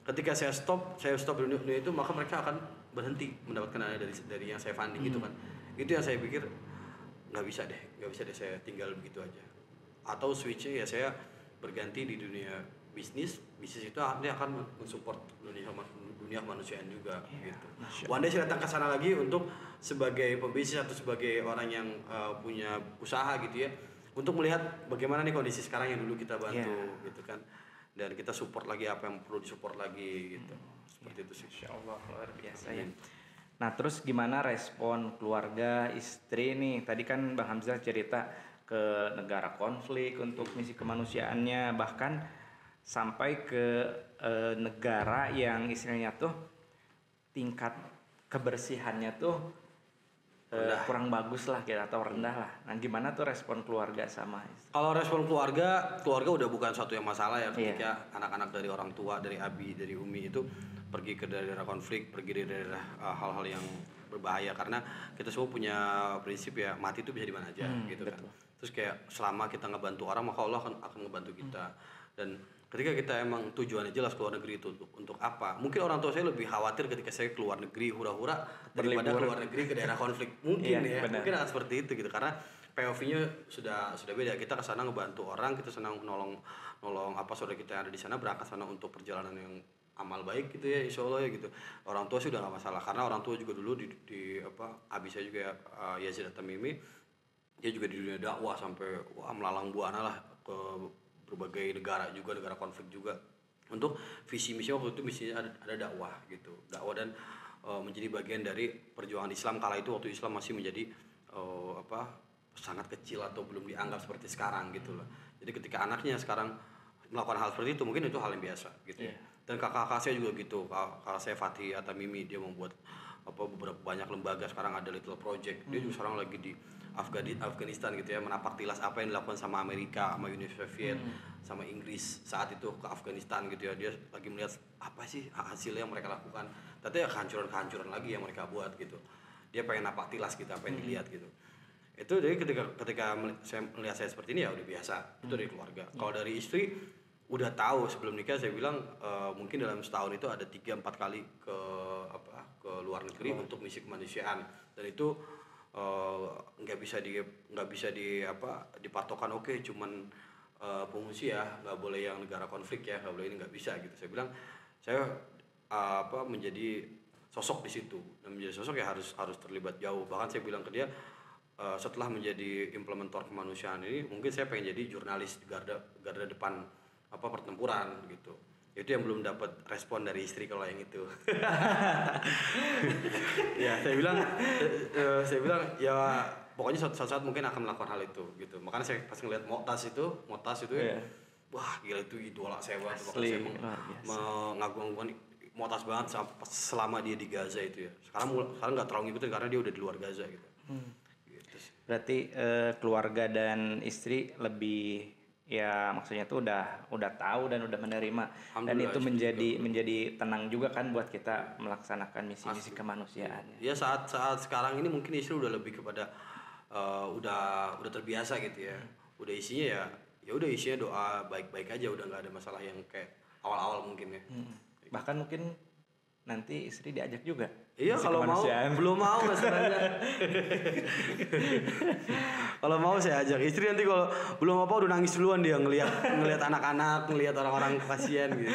Ketika saya stop di dunia itu, maka mereka akan berhenti mendapatkan dana dari yang saya funding gitu kan. Itu yang saya pikir nggak bisa deh saya tinggal begitu aja. Atau switchnya ya saya berganti di dunia bisnis itu artinya akan mensupport dunia kemanusiaan juga gitu. One day saya datang ke sana lagi untuk sebagai pembisnis atau sebagai orang yang punya usaha gitu ya, untuk melihat bagaimana nih kondisi sekarang yang dulu kita bantu gitu kan, dan kita support lagi apa yang perlu disupport lagi gitu. Seperti itu sih. Insya Allah luar biasa ya. Nah terus gimana respon keluarga, istri nih? Tadi kan Bang Hamzah cerita ke negara konflik untuk misi kemanusiaannya, bahkan sampai ke negara yang istilahnya tuh tingkat kebersihannya tuh kurang bagus lah gitu, atau rendah lah. Nah gimana tuh respon keluarga sama istri? Kalau respon keluarga udah bukan suatu yang masalah ya, ketika anak-anak dari orang tua, dari Abi, dari Umi itu pergi ke daerah konflik, pergi dari daerah hal-hal yang berbahaya, karena kita semua punya prinsip ya, mati itu bisa di mana aja gitu kan. Terus kayak selama kita ngebantu orang, maka Allah akan ngebantu kita. Dan ketika kita emang tujuannya jelas keluar negeri itu untuk apa? Mungkin orang tua saya lebih khawatir ketika saya keluar negeri hura-hura daripada keluar negeri ke daerah konflik. Mungkin mungkin akan seperti itu gitu, karena POV-nya sudah beda. Kita ke sana ngebantu orang, kita senang nolong saudara kita yang ada di sana, berangkat sana untuk perjalanan yang amal baik gitu ya, insya Allah ya gitu. Orang tua sih udah gak masalah, karena orang tua juga dulu di Abi saya juga Yazid At-Tamimi, dia juga di dunia dakwah sampai melalang buana lah ke berbagai negara juga, negara konflik juga. Untuk visi misi waktu itu misinya ada dakwah gitu, dakwah dan menjadi bagian dari perjuangan Islam kala itu, waktu Islam masih menjadi sangat kecil atau belum dianggap seperti sekarang gitu loh. Jadi ketika anaknya sekarang melakukan hal seperti itu, mungkin itu hal yang biasa gitu. Dan kakak-kakak saya juga gitu, kakak saya Fatih atau Mimi, dia membuat beberapa banyak lembaga, sekarang ada Little Project. Dia juga sekarang lagi di Afghanistan gitu ya, menapak tilas apa yang dilakukan sama Amerika, sama Uni Soviet, sama Inggris saat itu ke Afghanistan gitu ya. Dia lagi melihat apa sih hasilnya yang mereka lakukan. Tapi ya kehancuran lagi yang mereka buat gitu. Dia pengen napak tilas gitu, apa yang dilihat gitu. Itu jadi ketika saya melihat saya seperti ini ya udah biasa. Itu dari keluarga. Kalau dari istri udah tahu sebelum nikah, saya bilang mungkin dalam setahun itu ada 3-4 kali ke luar negeri untuk misi kemanusiaan, dan itu nggak bisa dipatokan cuman pengungsi ya, nggak boleh yang negara konflik ya, nggak boleh ini, nggak bisa gitu. Saya bilang saya menjadi sosok di situ, dan menjadi sosok ya harus terlibat jauh. Bahkan saya bilang ke dia, setelah menjadi implementer kemanusiaan ini, mungkin saya pengen jadi jurnalis di garda depan pertempuran gitu. Itu yang belum dapat respon dari istri kalau yang itu. Ya saya bilang ya pokoknya suatu saat mungkin akan melakukan hal itu gitu. Makanya saya pas ngeliat Motas itu ya, wah gila, itu idola saya banget. Saya mengagum-agumkan Motas banget selama dia di Gaza itu ya. Sekarang nggak terlalu ngikutin karena dia udah di luar Gaza gitu. Gitu sih. Berarti keluarga dan istri lebih, ya maksudnya tuh udah tahu dan udah menerima, dan itu menjadi tenang juga kan buat kita melaksanakan misi-misi kemanusiaan. Ya saat sekarang ini mungkin istri udah lebih kepada udah terbiasa gitu ya. Udah isinya ya udah isinya doa baik-baik aja, udah nggak ada masalah yang kayak awal-awal mungkin ya. Bahkan mungkin nanti istri diajak juga. Iya kalau mau, belum mau masalahnya. Kalau mau saya ajak, istri nanti kalau belum udah nangis duluan dia ngelihat anak-anak, ngelihat orang-orang kasihan gitu.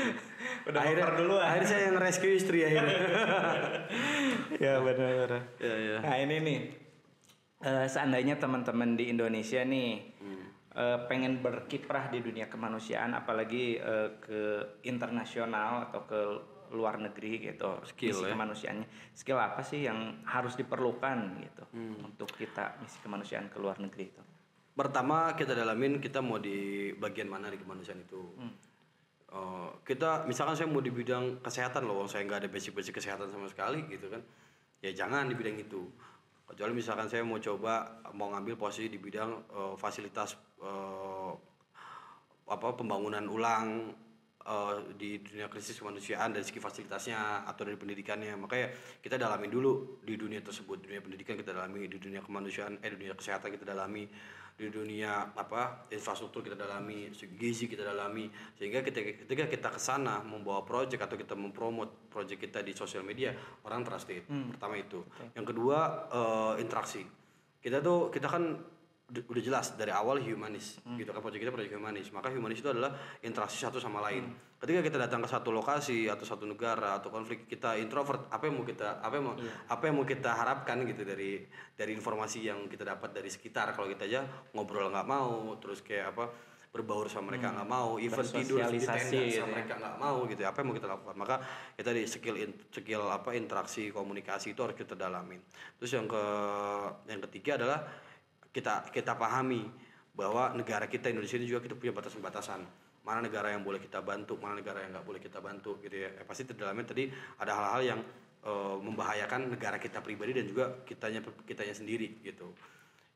Udah akhirnya saya yang rescue istri akhirnya. Ya benar. Ya. Nah ini nih, seandainya teman-teman di Indonesia nih pengen berkiprah di dunia kemanusiaan, apalagi ke internasional atau ke luar negeri gitu, misi kemanusiaannya, skill apa sih yang harus diperlukan gitu untuk kita misi kemanusiaan ke luar negeri itu? Pertama kita dalamin kita mau di bagian mana di kemanusiaan itu. Kita misalkan saya mau di bidang kesehatan loh, saya nggak ada basic kesehatan sama sekali gitu kan, ya jangan di bidang itu. Kecuali misalkan saya mau ngambil posisi di bidang fasilitas pembangunan ulang di dunia krisis kemanusiaan dari segi fasilitasnya atau dari pendidikannya, makanya kita dalamin dulu di dunia tersebut. Dunia pendidikan kita dalami, di dunia kemanusiaan di dunia kesehatan kita dalami, di dunia infrastruktur kita dalami, gizi kita dalami, sehingga ketika kita kesana membawa project atau kita mempromot project kita di sosial media, orang trusted. Pertama itu. Yang kedua interaksi. Kita kan udah jelas dari awal humanis gitu kan, project kita project humanis, maka humanis itu adalah interaksi satu sama lain. Ketika kita datang ke satu lokasi atau satu negara atau konflik, kita introvert, apa yang mau kita harapkan gitu dari informasi yang kita dapat dari sekitar. Kalau kita aja ngobrol nggak mau, terus kayak berbaur sama mereka nggak mau, even tidur di tenda sama mereka nggak mau gitu, apa yang mau kita lakukan? Maka kita di skill interaksi komunikasi itu harus kita dalamin. Terus yang ketiga adalah kita pahami bahwa negara kita Indonesia ini juga kita punya batasan-batasan. Mana negara yang boleh kita bantu, mana negara yang nggak boleh kita bantu gitu ya. Pasti terdalamnya tadi ada hal-hal yang membahayakan negara kita pribadi dan juga kitanya sendiri gitu.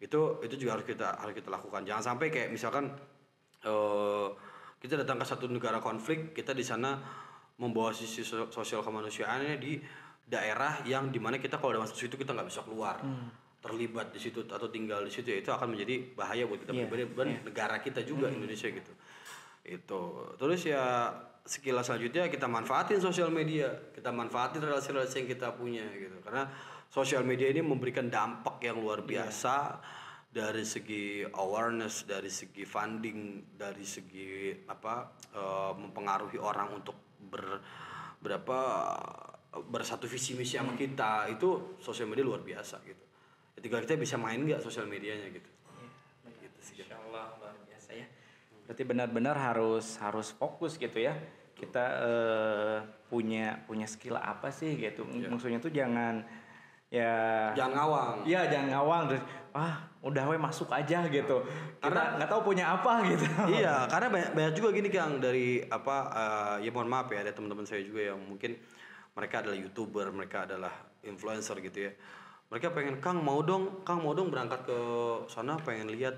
Itu juga harus kita lakukan. Jangan sampai kayak misalkan kita datang ke satu negara konflik, kita di sana membawa sisi sosial kemanusiaannya di daerah yang dimana kita kalau udah masuk situ kita nggak bisa keluar. Terlibat di situ atau tinggal di situ, ya itu akan menjadi bahaya buat kita pribadi dan negara kita juga Indonesia gitu. Itu. Terus ya skill selanjutnya kita manfaatin sosial media, kita manfaatin relasi-relasi yang kita punya gitu. Karena sosial media ini memberikan dampak yang luar biasa dari segi awareness, dari segi funding, dari segi mempengaruhi orang untuk bersatu visi misi sama kita. Itu sosial media luar biasa gitu. Ketika kita bisa main nggak sosial medianya gitu. Gitu sih. Insya Allah luar biasa ya. Berarti benar-benar harus fokus gitu ya. Kita punya skill apa sih gitu. Maksudnya tuh jangan ngawang. Iya, jangan ngawang terus udah masuk aja gitu. Karena nggak tahu punya apa gitu. Iya, karena banyak juga gini Kang dari ya mohon maaf ya, ada teman-teman saya juga yang mungkin mereka adalah YouTuber, mereka adalah influencer gitu ya. Mereka pengen Kang mau dong berangkat ke sana, pengen lihat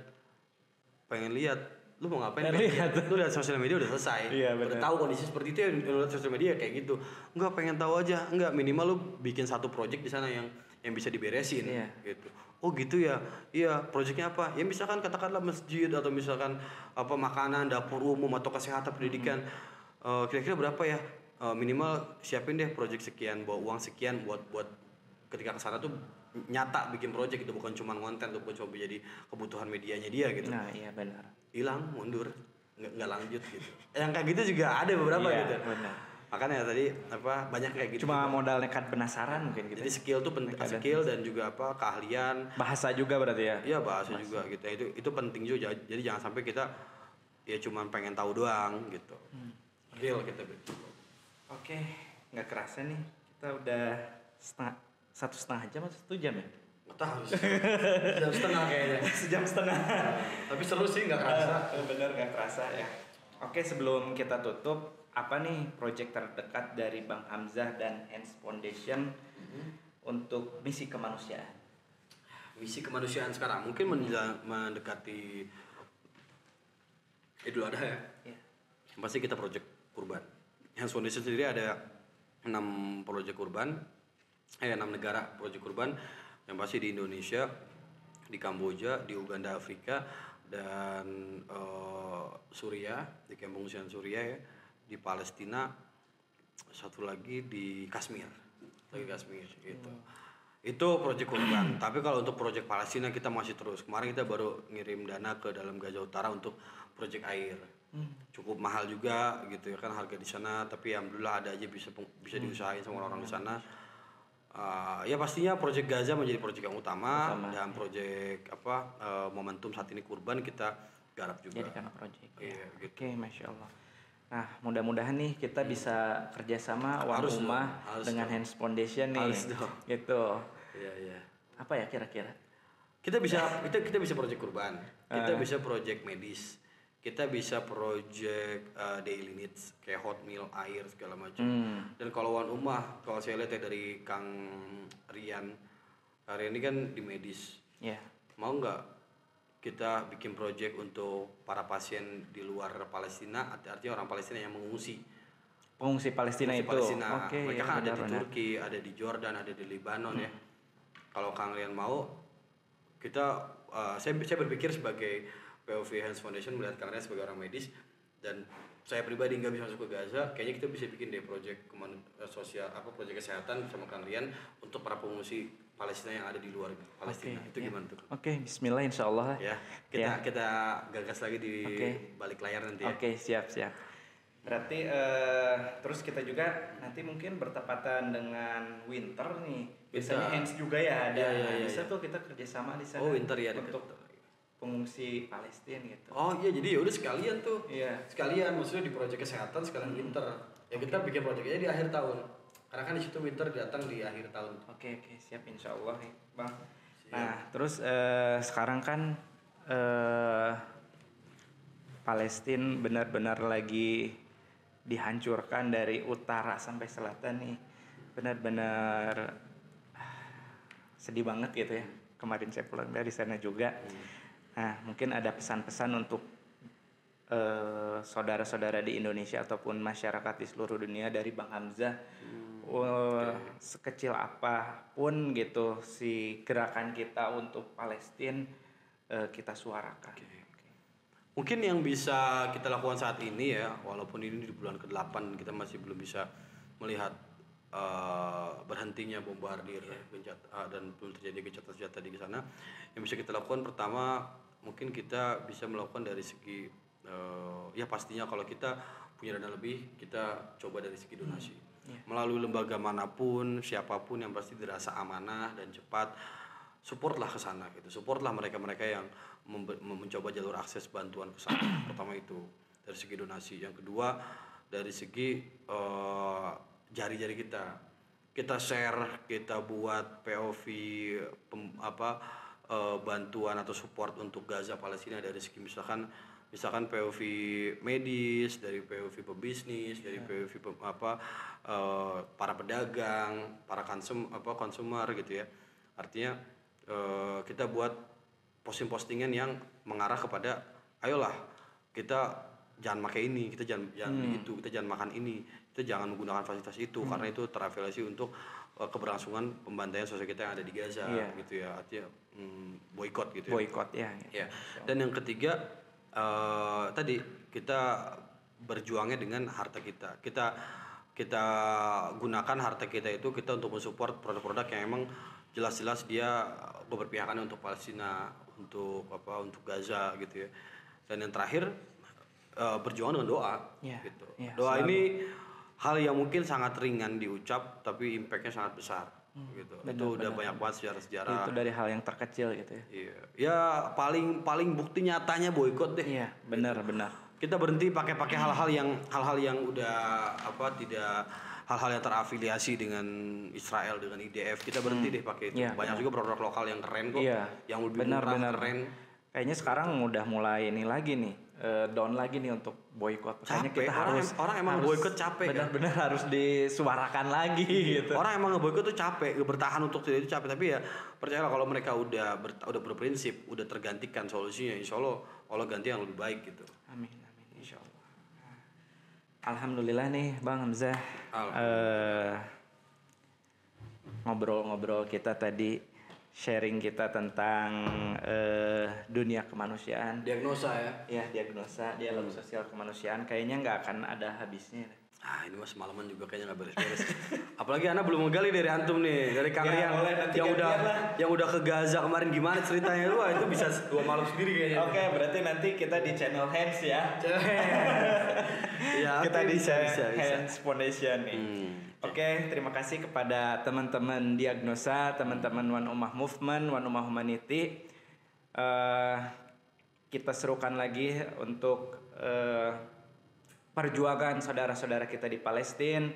lu mau ngapain? Lu lihat sosial media udah selesai. Iya, udah tahu kondisi seperti itu ya, lu lihat sosial media kayak gitu. Enggak, pengen tahu aja. Enggak, minimal lu bikin satu project di sana yang bisa diberesin gitu. Oh gitu ya. Iya, projectnya apa? Ya misalkan katakanlah masjid atau misalkan makanan, dapur umum atau kesehatan, pendidikan. Kira-kira berapa ya? Minimal siapin deh project sekian, bawa uang sekian buat ketika kesana tuh nyata bikin project itu, bukan cuma konten, bukan cuma jadi kebutuhan medianya dia gitu. Nah iya benar. Hilang, mundur, nggak lanjut gitu. Yang kayak gitu juga ada beberapa gitu. Benar. Makanya tadi banyak kayak gitu. Cuma modal nekat penasaran mungkin gitu. Jadi skill tuh skill dan juga keahlian. Bahasa juga berarti ya? Iya bahasa juga gitu. Itu penting juga. Jadi jangan sampai kita ya cuma pengen tahu doang gitu. Real kita gitu. Oke, nggak kerasa nih kita udah 1,5 jam atau 1 jam ya? Nggak tahu. Sejam setengah kayaknya. Sejam setengah. Tapi seru sih, nggak kerasa. Bener nggak kerasa ya. Oke, sebelum kita tutup, apa nih proyek terdekat dari Bang Hamzah dan Hands Foundation untuk misi kemanusiaan? Misi kemanusiaan sekarang mungkin mendekati Idul Adha ya. Pasti kita proyek kurban. Hands Foundation sendiri ada 6 proyek kurban, 6 negara proyek kurban yang pasti di Indonesia, di Kamboja, di Uganda, Afrika, dan Suriah, di kamp pengungsian Suriah ya, di Palestina, satu lagi di Kashmir, gitu. Itu proyek kurban. Tapi kalau untuk proyek Palestina kita masih terus. Kemarin kita baru ngirim dana ke dalam Gaza Utara untuk proyek air. Cukup mahal juga gitu ya kan harga di sana, tapi alhamdulillah ada aja bisa diusahain sama orang-orang di sana. Ya pastinya proyek Gaza menjadi proyek yang utama. Dan proyek momentum saat ini kurban kita garap juga. Jadikan project. Iya, gitu. Oke, Masya Allah. Nah, mudah-mudahan nih kita bisa kerjasama Wan Harus Ummah dong, dengan dong. Hands Foundation nih. Harus dong. Gitu. Iya. Apa ya kira-kira? Kita bisa project kurban, kita bisa project medis, kita bisa project daily needs kayak hot meal, air segala macam. Dan kalau Wan Ummah, kalau saya lihat ya dari Kang Rian ini kan di medis. Ya. Mau nggak kita bikin project untuk para pasien di luar Palestina, artinya orang Palestina yang mengungsi. Pengungsi Palestina itu. Palestina. Oke, Mereka ya, kan ada di benar. Turki, ada di Jordan, ada di Lebanon ya. Kalau Kang Rian mau, saya berpikir sebagai POV Hands Foundation melihat Kang Rian sebagai orang medis dan saya pribadi nggak bisa masuk ke Gaza, kayaknya kita bisa bikin deh project sosial project kesehatan sama Kang Rian untuk para pengungsi Palestina yang ada di luar Palestina. Itu gimana tuh? Oke, Bismillah Insyaallah. Ya, kita gagas lagi di balik layar nanti ya. Oke, siap. Berarti terus kita juga nanti mungkin bertepatan dengan winter nih. Biasanya Hands juga ya ada. Bisa tuh kita kerjasama di sana. Oh, winter ya untuk pengungsi Palestina gitu. Oh iya, jadi udah sekalian tuh. Iya. Sekalian maksudnya di proyek kesehatan sekalian winter. Ya kita bikin proyeknya di akhir tahun. Karena kan di situ winter datang di akhir tahun. Oke, siap insyaallah nih, Bang. Siap. Nah, terus sekarang kan Palestina benar-benar lagi dihancurkan dari utara sampai selatan nih. Benar-benar sedih banget gitu ya. Kemarin saya pulang dari sana juga. Nah, mungkin ada pesan-pesan untuk saudara-saudara di Indonesia ataupun masyarakat di seluruh dunia dari Bang Hamzah. Sekecil apapun gitu si gerakan kita untuk Palestina kita suarakan. Mungkin yang bisa kita lakukan saat ini ya, walaupun ini di bulan ke-8 kita masih belum bisa melihat berhentinya bombardir dan belum terjadi gencatan senjata di sana. Yang bisa kita lakukan pertama mungkin kita bisa melakukan dari segi ya pastinya kalau kita punya dana lebih kita coba dari segi donasi. Melalui lembaga manapun, siapapun yang pasti dirasa amanah dan cepat, supportlah ke sana gitu. Supportlah mereka-mereka yang mencoba jalur akses bantuan ke sana. Pertama itu dari segi donasi. Yang kedua dari segi jari-jari kita share, kita buat POV bantuan atau support untuk Gaza Palestina dari segi misalkan POV medis, dari POV pebisnis, dari POV para pedagang, para konsumer gitu ya. Artinya kita buat posting-postingan yang mengarah kepada ayolah kita jangan pakai ini, kita jangan begitu, kita jangan makan ini, kita jangan menggunakan fasilitas itu karena itu terafiliasi untuk keberlangsungan pembantaian sosial kita yang ada di Gaza gitu ya. Artinya boykot gitu ya. Boykot ya. Dan yang ketiga tadi kita berjuangnya dengan harta kita. Kita gunakan harta kita itu kita untuk mensupport produk-produk yang emang jelas-jelas dia berpihakan untuk Palestina, untuk Gaza gitu ya. Dan yang terakhir berjuang dengan doa gitu. Doa selalu. Ini hal yang mungkin sangat ringan diucap tapi impactnya sangat besar gitu. Itu udah banyak banget sejarah-sejarah. Itu dari hal yang terkecil gitu ya. Iya. Ya paling bukti nyatanya boykot deh. Iya, benar. Kita berhenti pakai hal-hal yang udah tidak hal-hal yang terafiliasi dengan Israel, dengan IDF. Kita berhenti deh pakai itu. Banyak juga produk lokal yang keren kok. Yang lebih murah, keren. Kayaknya sekarang udah mulai ini lagi nih, down lagi nih untuk boykot. Makanya kita orang emang boykot capek. Benar-benar harus disuarakan lagi gitu. Orang emang nge-boykot tuh capek, bertahan untuk itu capek. Tapi ya percayalah kalau mereka udah berprinsip, udah tergantikan solusinya, insya Allah ganti yang lebih baik gitu. Amin, insya Allah. Alhamdulillah nih Bang Hamzah. Ngobrol-ngobrol kita tadi, sharing kita tentang dunia kemanusiaan. Diagnosa ya? Ya, diagnosa, dialog sosial kemanusiaan. Kayaknya nggak akan ada habisnya. Ini mas semalaman juga kayaknya nggak beres-beres. Apalagi Ana belum ngegali dari antum nih, dari Kang Rian yang udah ke Gaza kemarin gimana ceritanya. Wah itu bisa 2 malam sendiri kayaknya. Oke, berarti nanti kita di channel Hands ya. Ya kita di Hands Foundation nih. Oke, terima kasih kepada teman-teman Diagnosa, teman-teman Wan Ummah Movement, Wan Ummah Humanity. kita serukan lagi untuk perjuangan saudara-saudara kita di Palestina.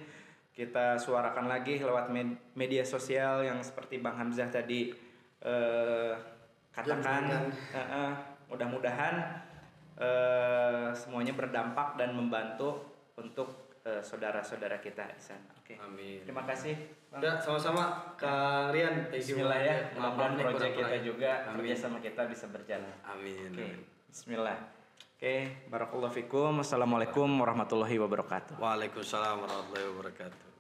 Kita suarakan lagi lewat media sosial yang seperti Bang Hamzah tadi katakan. Mudah-mudahan semuanya berdampak dan membantu untuk saudara-saudara kita di sana. Oke. Amin. Terima kasih. Ya, sama-sama Kang Rian. Bismillah ya. Mudah-mudahan proyek kita juga kerja sama kita bisa berjalan. Amin. Oke. Bismillah. Oke, barakallahu fikum. Wassalamualaikum warahmatullahi wabarakatuh. Waalaikumsalam warahmatullahi wabarakatuh.